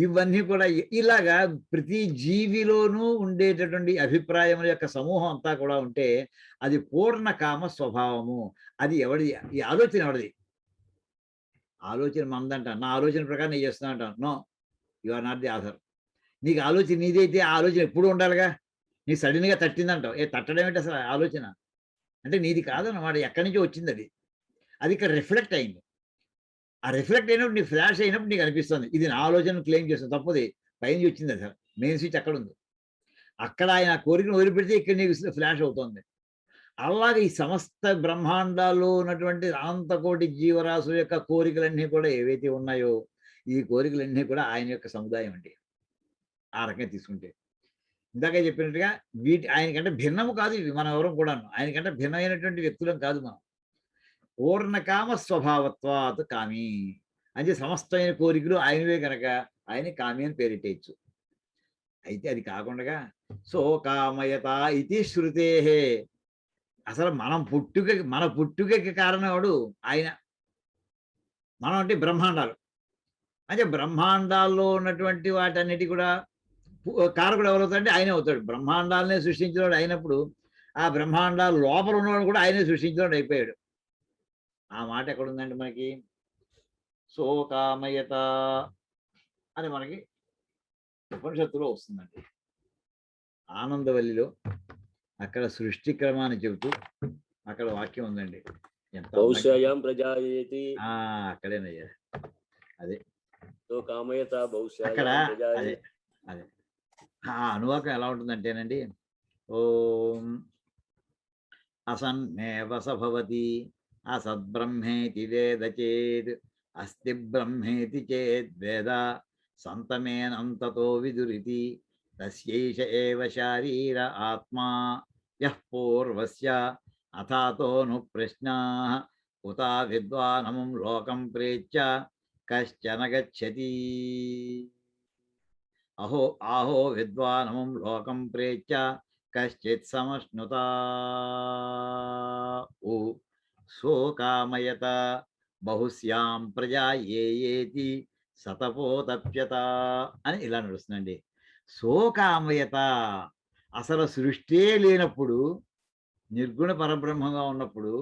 ఇవన్నీ కూడా ఇలాగా ప్రతి జీవిలోనూ ఉండేటటువంటి అభిప్రాయముల యొక్క సమూహం అంతా కూడా ఉంటే అది పూర్ణ కామ స్వభావము. అది ఎవరిది? ఈ ఆలోచన ఎవరిది? ఆలోచన మందంట. నా ఆలోచన ప్రకారం నేను చేస్తున్నా అంటాను. No, you are not the author. నీకు ఆలోచన నీదైతే ఆ ఆలోచన ఎప్పుడు ఉండాలిగా. నీకు సడన్గా తట్టిందంటావు. తట్టడం ఏంటి అసలు ఆలోచన? అంటే నీది కాదన్నమాట, ఎక్కడి నుంచో వచ్చింది అది. అది ఇక్కడ రిఫ్లెక్ట్ అయింది. ఆ రిఫ్లెక్ట్ అయినప్పుడు నీకు ఫ్లాష్ అయినప్పుడు నీకు అనిపిస్తుంది ఇది నా ఆలోచన క్లెయిమ్ చేస్తుంది, తప్పది. పైనుంచి వచ్చింది అసలు, మెయిన్ స్విచ్ అక్కడ ఉంది. అక్కడ ఆయన ఆ కోరికను వదిలిపెడితే ఇక్కడ నీకు ఫ్లాష్ అవుతుంది. అలాగే ఈ సమస్త బ్రహ్మాండాల్లో ఉన్నటువంటి అనంతకోటి జీవరాశుల యొక్క కోరికలన్నీ కూడా ఏవైతే ఉన్నాయో, ఈ కోరికలన్నీ కూడా ఆయన యొక్క సముదాయం అండి. ఆ రకంగా తీసుకుంటే ఇందాక చెప్పినట్టుగా ఆయనకంటే భిన్నము కాదు ఇవి, మనం ఎవరం కూడాను ఆయనకంటే భిన్నమైనటువంటి వ్యక్తులం కాదు మనం. పూర్ణకామ స్వభావత్వాత్ కామి అంటే సమస్తమైన కోరికలు ఆయనవే కనుక ఆయన కామి అని పేరిట్టేయచ్చు. అయితే అది కాకుండా సోకామయత ఇది శృతే, అసలు మన పుట్టుకకి కారణం ఎవడు? ఆయన. మనం అంటే బ్రహ్మాండాలు, అంటే బ్రహ్మాండాల్లో ఉన్నటువంటి వాటన్నిటి కూడా కారకుడు ఎవరవుతాడంటే ఆయనే అవుతాడు. బ్రహ్మాండాలనే సృష్టించినవాడు అయినప్పుడు ఆ బ్రహ్మాండాలు లోపల ఉన్నవాడు కూడా ఆయనే సృష్టించినవాడు అయిపోయాడు. ఆ మాట ఎక్కడుందండి మనకి? సోకామయత అని మనకి ఉపనిషత్తులో వస్తుందండి. ఆనందవల్లిలో అక్కడ సృష్టి క్రమాన్ని చెబుతూ అక్కడ వాక్యం ఉందండి. ఎంత బహుశయం ప్రజాయేతి. అక్కడేనయ్యా, అదే కామయత అక్కడ బహుశయం ప్రజాయేతి. అదే అదే ఆ అనువాకం ఎలా ఉంటుందంటేనండి, ఓం అసన్నేవ సభవతి అసద్బ్రహ్మేతి వేద చేద్ అస్తి బ్రహ్మేతి చేద్ వేద సంతమేనంతతో విదురితి తస్యైష ఏవ శారీర ఆత్మా యః పూర్వస్య అథాతోను ప్రశ్నాః ఉతా విద్వానముం లోకం ప్రేత్య కశ్చన గచ్చతి. ఆహో విద్వానముం లోకం ప్రేత్య కశ్చిత్ సమశ్నుతా. ఓ శోకామయత బహుశ్యాం ప్రజా ఏయేతి సతపోతప్యత అని ఇలా నడుస్తుందండి. శోకామయత అసలు సృష్టే లేనప్పుడు, నిర్గుణ పరబ్రహ్మంగా ఉన్నప్పుడు,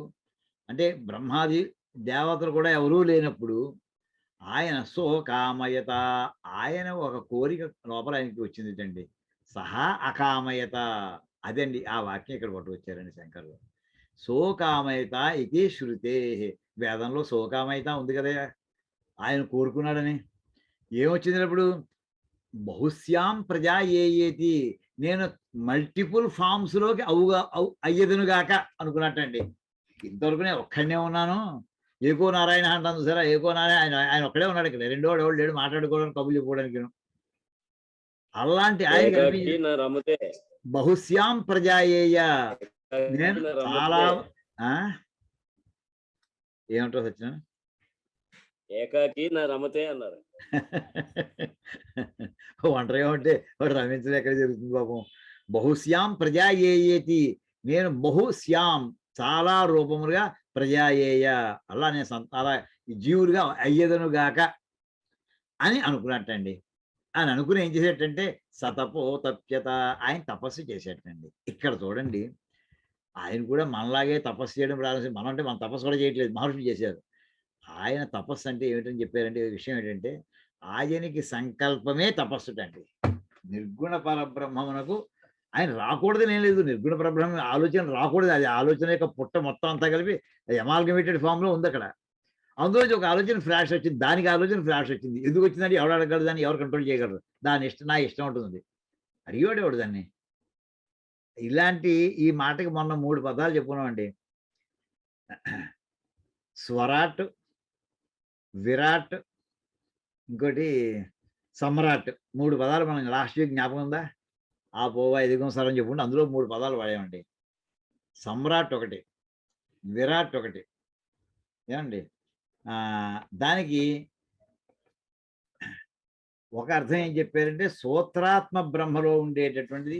అంటే బ్రహ్మాది దేవతలు కూడా ఎవరూ లేనప్పుడు ఆయన శోకామయత, ఆయన ఒక కోరిక లోపల ఆయనకి వచ్చింది అండి. సహా అకామయత, అదండి ఆ వాక్యం ఇక్కడ పట్టుకొచ్చారండి శంకర్లు. శోకామయత ఇది శృతే, వేదంలో శోకామయత ఉంది కదా, ఆయన కోరుకున్నాడని. ఏమొచ్చింది అప్పుడు? బహుశ్యాం ప్రజా ఏయేతి, నేను మల్టిపుల్ ఫామ్స్లోకి అయ్యదునుగాక అనుకున్నట్టండి. ఇంతవరకు నేను ఒక్కడనే ఉన్నాను, ఏకో నారాయణ అంటాను సరే, ఏకో నారాయణ ఆయన ఆయన ఒక్కడే ఉన్నాడు ఇక్కడ, రెండోడు ఎవడు లేడు మాట్లాడుకోవడానికి, కబుర్లు చెప్పుకోవడానికి. అలాంటి ఆయన బహుశ్యాం ప్రజాయేయ, నేను చాలా ఏమంటారు సత్యన? ఏకాకి నా రమతే అన్నారు. ఒంటరిగా ఉంటే వాడు రమించడం ఎక్కడ జరుగుతుంది పాపం. బహుశ్యాం ప్రజాయేయేతి, నేను బహుశ్యాం చాలా రూపములుగా ప్రజాయేయ, అలా నేను అలా జీవులుగా అయ్యేదనుగాక అని అనుకున్నట్టండి. అని అనుకుని ఏం చేసేటంటే సతపో తప్యత, ఆయన తపస్సు చేసేటండి. ఇక్కడ చూడండి, ఆయన కూడా మనలాగే తపస్సు చేయడం ప్రారంభించి, మనం అంటే మన తపస్సు కూడా చేయట్లేదు, మహర్షులు చేశారు. ఆయన తపస్సు అంటే ఏమిటని చెప్పారంటే, విషయం ఏంటంటే ఆయనకి సంకల్పమే తపస్సుటండి. నిర్గుణ పరబ్రహ్మమునకు ఆయన రాకూడదని ఏం లేదు, నిర్గుణ పరబ్రహ్మ ఆలోచన రాకూడదు, అది ఆలోచన యొక్క పుట్ట మొత్తం అంతా కలిపి ఎమాల్గమేటెడ్ ఫామ్లో ఉంది అక్కడ. అందులోంచి ఒక ఆలోచన ఫ్లాష్ వచ్చింది, దానికి ఆలోచన ఫ్లాష్ వచ్చింది. ఎందుకు వచ్చిందంటే ఎవరు అడగలరు, దాన్ని ఎవరు కంట్రోల్ చేయగలరు, దాని ఇష్టం నా ఇష్టం ఉంటుంది. అడిగేవాడు ఎవడు దాన్ని? ఇలాంటి ఈ మాటకి మొన్న 3 పదాలు చెప్పుకున్నామండి. స్వరాట్, విరాట్, ఇంకోటి సమ్రాట్. 3 పదాలు మనం లాస్ట్ వీక్ జ్ఞాపకం ఉందా? ఆ పోవా ఎదుగం సరం చెప్పుకుంటే అందులో 3 పదాలు వాడామండి. సమ్రాట్ ఒకటి, విరాట్ ఒకటి. ఏమండి దానికి ఒక అర్థం ఏం చెప్పారంటే, సూత్రాత్మ బ్రహ్మలో ఉండేటటువంటిది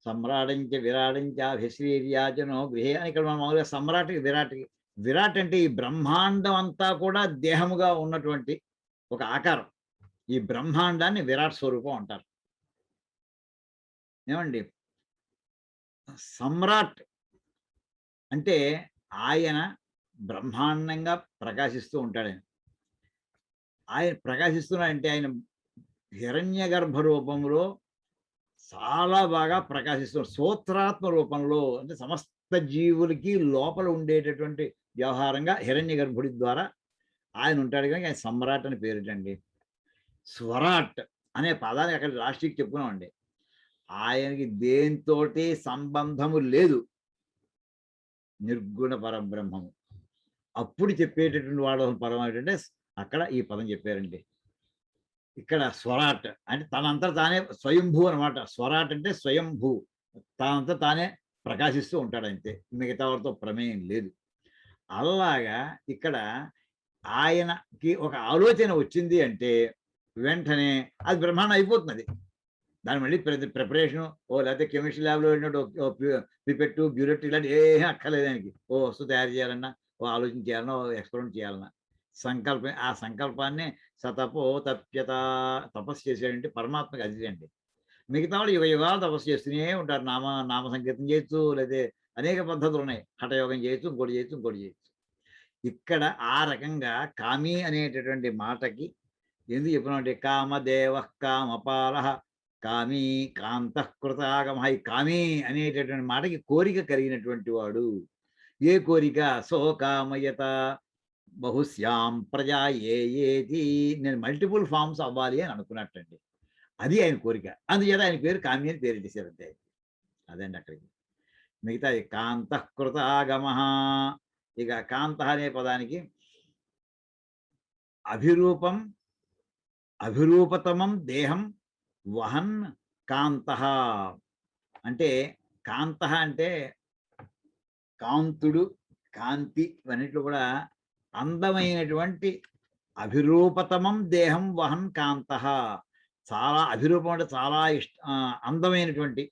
సమ్రాడించ విరాడించ అభిశ్రీర్యాజనో గృహే అని ఇక్కడ మనం మామూలుగా సమ్రాట్కి విరాట్కి. విరాట్ అంటే ఈ బ్రహ్మాండం అంతా కూడా దేహముగా ఉన్నటువంటి ఒక ఆకారం. ఈ బ్రహ్మాండాన్ని విరాట్ స్వరూపం అంటారు. ఏమండి సమ్రాట్ అంటే ఆయన బ్రహ్మాండంగా ప్రకాశిస్తూ ఉంటాడు. ఆయన ప్రకాశిస్తున్నాడంటే ఆయన హిరణ్య గర్భ రూపంలో చాలా బాగా ప్రకాశిస్తున్నాడు. సూత్రాత్మ రూపంలో అంటే సమస్త జీవులకి లోపల ఉండేటటువంటి వ్యవహారంగా హిరణ్య గర్భుడి ద్వారా ఆయన ఉంటాడు కనుక ఆయన సమ్రాట్ అని పేరుటండి. స్వరాట్ అనే పదాన్ని అక్కడ లాస్ట్కి చెప్పుకున్నామండి. ఆయనకి దేంతోటి సంబంధము లేదు, నిర్గుణ పరబ్రహ్మము. అప్పుడు చెప్పేటటువంటి వాడు పరం ఏంటంటే అక్కడ ఈ పదం చెప్పారండి. ఇక్కడ స్వరాట్ అంటే తనంతా తానే స్వయంభూ అనమాట. స్వరాట్ అంటే స్వయంభూ, తనంతా తానే ప్రకాశిస్తూ ఉంటాడు అంతే, మిగతా వారితో ప్రమేయం లేదు. అలాగా ఇక్కడ ఆయనకి ఒక ఆలోచన వచ్చింది అంటే వెంటనే అది బ్రహ్మాండం అయిపోతుంది. దాని మళ్ళీ ప్రిపరేషను లేకపోతే కెమిస్ట్రీ ల్యాబ్లో వెళ్ళినట్టు పిపెట్టు బ్యూరెట్ ఇలాంటి ఏమీ అక్కర్లేదు ఆయనకి. వస్తువు తయారు చేయాలన్నా, ఆలోచన చేయాలన్నా, ఎక్స్పెరిమెంట్ చేయాలన్నా సంకల్పం. ఆ సంకల్పాన్ని సతపో తప్యత తపస్సు చేసేయండి పరమాత్మకి అది అండి. మిగతా వాళ్ళు యుగ యుగాలు తపస్సు చేస్తూనే ఉంటారు. నామ సంకీర్తనం చేయొచ్చు, లేదా అనేక పద్ధతులు ఉన్నాయి. హఠయోగం చేయొచ్చు, ఇంకోటి చేయొచ్చు. ఇక్కడ ఆ రకంగా కామి అనేటటువంటి మాటకి ఎందుకు చెప్పినామంటే కామదేవ కామపాల కామీ కాంతఃకృతాగమ. ఈ కామి అనేటటువంటి మాటకి కోరిక కలిగినటువంటి వాడు. ఏ కోరిక? సో కామయత బహుశ్యాం ప్రజా ఏది, నేను మల్టిపుల్ ఫామ్స్ అవ్వాలి అని అనుకున్నట్టండి. అది ఆయన కోరిక. అందుచేత ఆయన పేరు కామి అని పేరు చేశారంటే అదండి అక్కడికి. మిగతా కాంతఃకృతాగమ. ఇక కాంత అనే పదానికి అభిరూపతమం దేహం వహన్ కాంత అంటే, కాంత అంటే కాంతుడు, కాంతి ఇవన్నిట్లో కూడా అందమైనటువంటి అభిరూపతమం దేహం వహన్ కాంత. చాలా అభిరూపం అంటే చాలా అందమైనటువంటి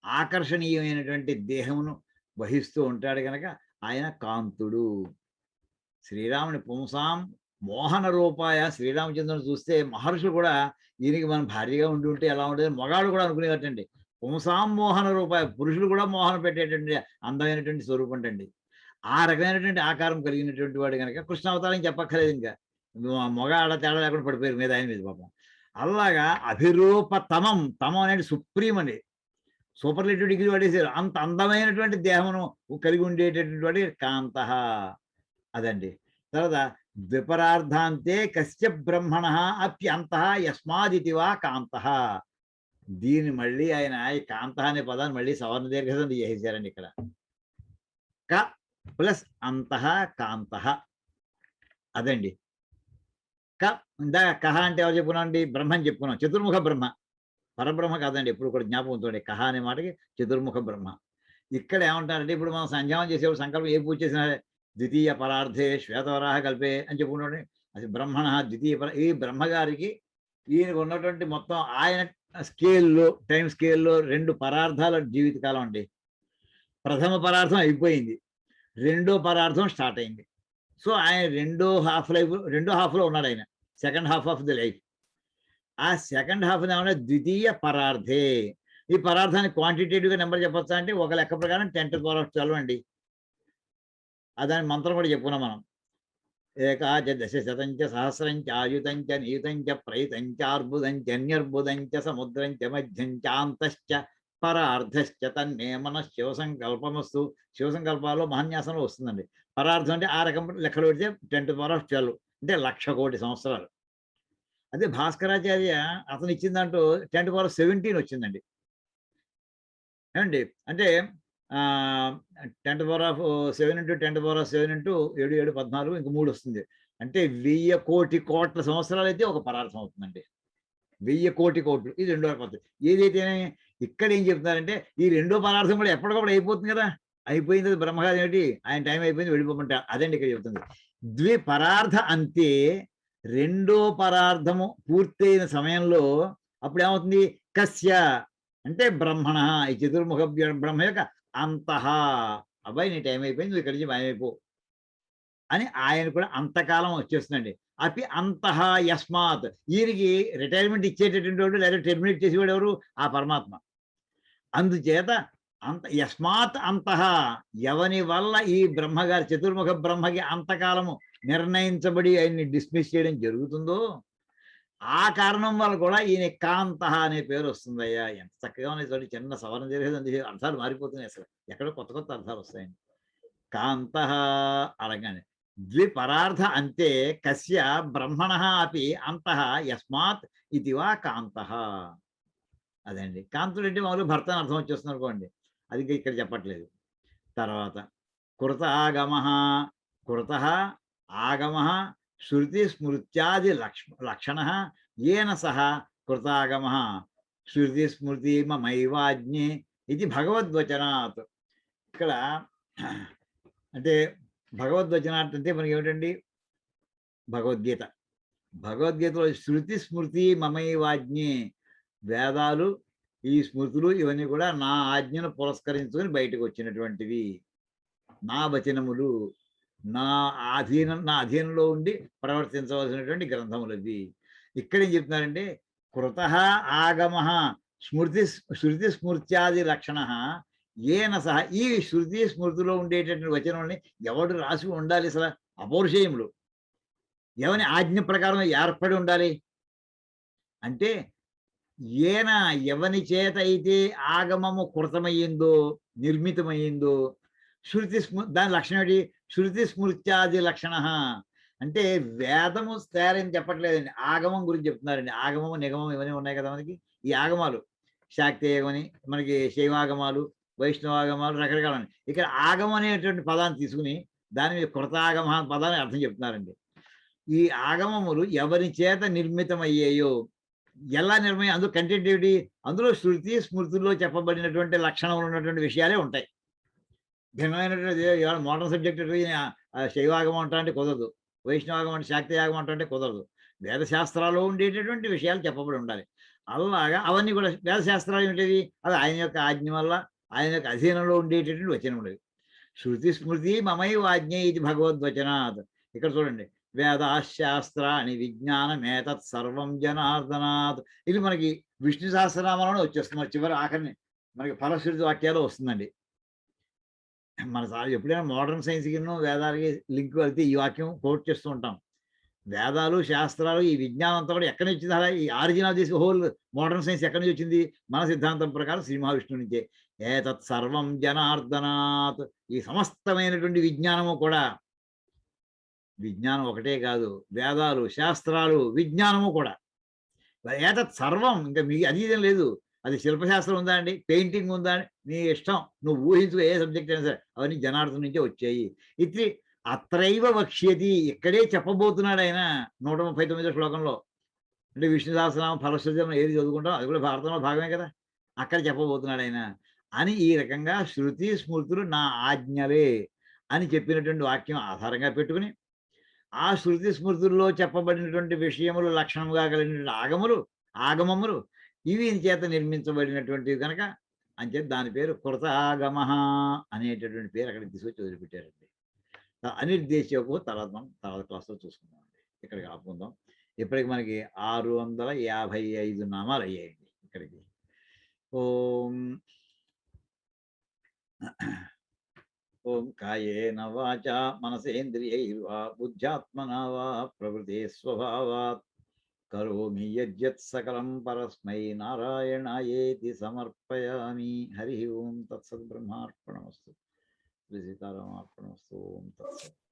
ఆకర్షణీయమైనటువంటి దేహమును వహిస్తూ ఉంటాడు కనుక ఆయన కాంతుడు. శ్రీరాముని పుంసాం మోహన రూపాయ. శ్రీరామచంద్రుని చూస్తే మహర్షులు కూడా ఈయనకి మనం భార్యగా ఉంటే ఎలా ఉంటుంది మగాడు కూడా అనుకునేటండి. పుంసాం మోహన రూపాయ, పురుషులు కూడా మోహన పెట్టేటువంటి అందమైనటువంటి స్వరూపం అండి. ఆ రకమైనటువంటి ఆకారం కలిగినటువంటి వాడు కనుక కృష్ణావతారం చెప్పక్కర్లేదు. ఇంకా మగ ఆడ తేడా లేకుండా పడిపోయారు మీద ఆయన మీద పాపం. అలాగా అభిరూపతమం, తమం అనేది సుప్రీం అండి, సూపర్లేటివ్ డిగ్రీ వాడేసారు. అంత అందమైనటువంటి దేహమును కలిగి ఉండేటటువంటి వాడి కాంత అదండి. తర్వాత ద్విపరార్థాంతే కస్య బ్రహ్మణ అప్యంత యస్మాదితివా కాంత. దీన్ని మళ్ళీ ఆయన ఈ కాంత అనే పదాన్ని మళ్ళీ సవర్ణ దీర్ఘసంధి చేసేసారండి. ఇక్కడ క ప్లస్ అంతః కాంత అదండి. క ఇందాక కహ అంటే ఎవరు చెప్పుకున్నాం అండి? బ్రహ్మని చెప్పుకున్నాం. చతుర్ముఖ బ్రహ్మ, పరబ్రహ్మ కాదండి. ఎప్పుడు కూడా జ్ఞాపకంతో కహ అనే మాటకి చతుర్ముఖ బ్రహ్మ. ఇక్కడ ఏమంటారంటే ఇప్పుడు మనం సంధ్యావం చేసేప్పుడు సంకల్పం ఏ పూజ చేసినా ద్వితీయ పరార్థే శ్వేతవరాహ కల్పే అని చెప్పుకుంటే అది బ్రహ్మణ ద్వితీయ ఈ బ్రహ్మగారికి ఈయనకు ఉన్నటువంటి మొత్తం ఆయన స్కేల్లో, టైం స్కేల్లో 2 పరార్థాల జీవితకాలం అండి. ప్రథమ పరార్థం అయిపోయింది, రెండో పరార్థం స్టార్ట్ అయింది. సో ఆయన రెండో హాఫ్లో ఉన్నాడు ఆయన, second half of the life. ఆ సెకండ్ హాఫ్ ఏమన్నా ద్వితీయ పరార్థే. ఈ పరార్థాన్ని క్వాంటిటేటివ్గా నెంబర్ చెప్పొచ్చా అంటే ఒక లెక్క ప్రకారం 10⁻12 అండి. దాని మంత్రం కూడా చెప్పుకున్నాం మనం. ఏకాచ దశశతంచ సహస్రంచ ఆయుతంచ నియుతంచ ప్రయుతంచ అర్బుదంచ అన్యర్బుదంచ సముద్రంచ మధ్యంచాంతశ్చ పరార్థశ్చ తన్నే మన శివసంకల్పమస్తు. శివసంకల్పాల్లో మహాన్యాసంలో వస్తుందండి. పరార్థం అంటే ఆ రకం లెక్కలు పెడితే 10⁻12 అంటే 1,00,000 కోటి సంవత్సరాలు. అదే భాస్కరాచార్య అతను ఇచ్చిన దాంట్లో 10⁻17 వచ్చిందండి ఏమండి. అంటే 10⁻7 × 10⁻7 × 7 7 14 ఇంక 3 వస్తుంది. అంటే 1000 కోటి కోట్ల సంవత్సరాలు అయితే ఒక పరార్థం అవుతుందండి. 1000 కోటి కోట్లు ఇది రెండో పద్ధతి. ఏదైతేనే ఇక్కడ ఏం చెప్తున్నారంటే ఈ రెండో పదార్థం కూడా ఎప్పటికప్పుడు అయిపోతుంది కదా. అయిపోయింది అది బ్రహ్మగారు ఏమిటి, ఆయన టైం అయిపోయింది వెళ్ళిపోమంటారు. అదండి ఇక్కడ చెప్తుంది. ద్విపరార్థ అంతే, రెండో పరార్థము పూర్తయిన సమయంలో అప్పుడు ఏమవుతుంది? కస్య అంటే బ్రహ్మణ, ఈ చతుర్ముఖ బ్రహ్మ యొక్క అంతః. అబ్బాయి నీ టైం అయిపోయింది, నువ్వు ఇక్కడి నుంచి మాయమైపో అని ఆయన కూడా అంతకాలం వచ్చేస్తుందండి. అపి అంతః యస్మాత్. ఈయనకి రిటైర్మెంట్ ఇచ్చేటటువంటి వాడు లేదా టెర్మినేట్ చేసేవాడు ఎవరు? ఆ పరమాత్మ. అందుచేత యస్మాత్ అంతః, ఎవని వల్ల ఈ బ్రహ్మగారి చతుర్ముఖ బ్రహ్మకి అంతకాలము నిర్ణయించబడి ఆయన్ని డిస్మిస్ చేయడం జరుగుతుందో ఆ కారణం వల్ల కూడా ఈయన కాంత అనే పేరు వస్తుందయ్యా. ఎంత చక్కగా ఉన్నాయి చూడండి, చిన్న సవరణ జరిగేది అర్థాలు మారిపోతున్నాయి, అసలు ఎక్కడో కొత్త కొత్త అర్థాలు వస్తాయండి. కాంత అనగానే ద్విపరార్థ అంతే కస్య బ్రహ్మణ అపి అంత యస్మాత్ ఇది వా కాంత. అదండి కాంతుడు అంటే మామూలు భర్త అని అర్థం వచ్చేస్తుంది అనుకోండి, అది ఇంకా ఇక్కడ చెప్పట్లేదు. తర్వాత కృత ఆగమ, కృత ఆగమ శృతి స్మృత్యాది లక్షణ ఏన సహ కృతాగమ శృతి స్మృతి మమైవాజ్ఞే ఇది భగవద్వచనాత్. ఇక్కడ అంటే భగవద్వచనాత్ అంటే మనకి ఏమిటండి, భగవద్గీత. భగవద్గీతలో శృతి స్మృతి మమైవాజ్ఞే, వేదాలు ఈ స్మృతులు ఇవన్నీ కూడా నా ఆజ్ఞను పురస్కరించుకొని బయటకు వచ్చినటువంటివి, నా వచనములు, నా అధీనంలో ఉండి ప్రవర్తించవలసినటువంటి గ్రంథములు ఇవి. ఇక్కడ ఏం చెప్తున్నారంటే కృత ఆగమ శృతి స్మృత్యాది లక్షణ ఏన సహ, ఈ శృతి స్మృతిలో ఉండేటటువంటి వచనాలని ఎవడు రాసి ఉండాలి, అసలు అపౌరుషేయములు ఎవని ఆజ్ఞ ప్రకారం ఏర్పడి ఉండాలి అంటే, ఏన ఎవని చేత అయితే ఆగమము కృతమయ్యిందో నిర్మితమయ్యిందో, దాని లక్షణం ఏంటి, శృతి స్మృత్యాది లక్షణ అంటే వేదము తయారని చెప్పట్లేదండి, ఆగమం గురించి చెప్తున్నారండి. ఆగమము నిగమం ఇవన్నీ ఉన్నాయి కదా మనకి, ఈ ఆగమాలు శాక్తేయమని మనకి శైవాగమాలు వైష్ణవాగమాలు రకరకాల. ఇక్కడ ఆగమం అనేటువంటి పదాన్ని తీసుకుని దాని మీద కృతాగమ పదాన్ని అర్థం చెప్తున్నారండి. ఈ ఆగమములు ఎవరి చేత నిర్మితమయ్యాయో, ఎలా నిర్మయం, అందులో కంటెంట్ ఏమిటి, అందులో శృతి స్మృతుల్లో చెప్పబడినటువంటి లక్షణములు ఉన్నటువంటి విషయాలే ఉంటాయి. భిన్నమైనటువంటి ఇవాళ మోడర్న్ సబ్జెక్ట్ శైవాగమం అంటే కుదరదు, వైష్ణవాగం అంటే శాక్తయాగం అంటే కుదరదు. వేదశాస్త్రాల్లో ఉండేటటువంటి విషయాలు చెప్పబడి ఉండాలి. అలాగా అవన్నీ కూడా వేదశాస్త్రాలు ఏమిటివి, అవి ఆయన యొక్క ఆజ్ఞ వల్ల ఆయన యొక్క అధీనంలో ఉండేటటువంటి వచనములు. శృతి స్మృతి మమైవాజ్ఞే ఇది భగవద్వచనాత్. ఇక్కడ చూడండి, వేదాశాస్త్రాన్ని విజ్ఞానమేతత్ సర్వం జనార్దనాత్. ఇది మనకి విష్ణు సహస్రనామంలోనే వచ్చేస్తుంది, చివరి ఆఖరిని మనకి ఫలశ్రుతి వాక్యాలు వస్తుందండి. మన ఎప్పుడైనా మోడర్న్ సైన్స్కి వేదాలకి లింక్ వెళ్తే ఈ వాక్యం కోట్ చేస్తూ ఉంటాం. వేదాలు శాస్త్రాలు ఈ విజ్ఞానం అంతా కూడా ఎక్కడి నుంచి వచ్చింది, అలా ఈ origin of this whole modern science ఎక్కడి నుంచి వచ్చింది, మన సిద్ధాంతం ప్రకారం శ్రీ మహావిష్ణువు నుంచే. ఏతత్ సర్వం జనార్దనాత్, ఈ సమస్తమైనటువంటి విజ్ఞానము కూడా, విజ్ఞానం ఒకటే కాదు, వేదాలు శాస్త్రాలు విజ్ఞానము కూడా, ఏతత్ సర్వం, ఇంకా మీ అధీనం లేదు. అది శిల్పశాస్త్రం ఉందా అండి, పెయింటింగ్ ఉందా అండి, నీ ఇష్టం, నువ్వు ఊహించుకో ఏ సబ్జెక్ట్ అయినా సరే, అవన్నీ జనార్దన్ నుంచే వచ్చాయి. ఇది అత్రైవ వక్ష్యతి, ఇక్కడే చెప్పబోతున్నాడు ఆయన 139వ శ్లోకంలో. అంటే విష్ణు సహస్రనామం ఫలశ్రుతి ఏది చదువుకుంటాం అది కూడా భారతంలో భాగమే కదా, అక్కడ చెప్పబోతున్నాడు ఆయన అని. ఈ రకంగా శృతి స్మృతులు నా ఆజ్ఞలే అని చెప్పినటువంటి వాక్యం ఆధారంగా పెట్టుకుని, ఆ శృతి స్మృతుల్లో చెప్పబడినటువంటి విషయములు లక్షణముగా కలిగినటువంటి ఆగమములు ఇవి చేత నిర్మించబడినటువంటివి కనుక అంచేత దాని పేరు కృత ఆగమ అనేటటువంటి పేరు అక్కడ తీసుకొచ్చి వదిలిపెట్టారండి. అనిర్దేశకు తర్వాత క్లాస్లో చూసుకుందామండి. ఇక్కడికి ఆపుకుందాం. ఇప్పటికి మనకి 655 నామాలు అయ్యాయండి ఇక్కడికి. ఓం కాయేన వాచా మనసేంద్రియైర్వా బుద్ధ్యాత్మనా వా ప్రకృతే స్వభావాత్ కరోమి యజ్జత్ సకలం పరస్మై నారాయణాయేతి సమర్పయామి. హరి ఓం తత్సత్. బ్రహ్మార్పణమస్తు. శ్రీ సీతారామార్పణమస్తు. ఓం తత్సత్.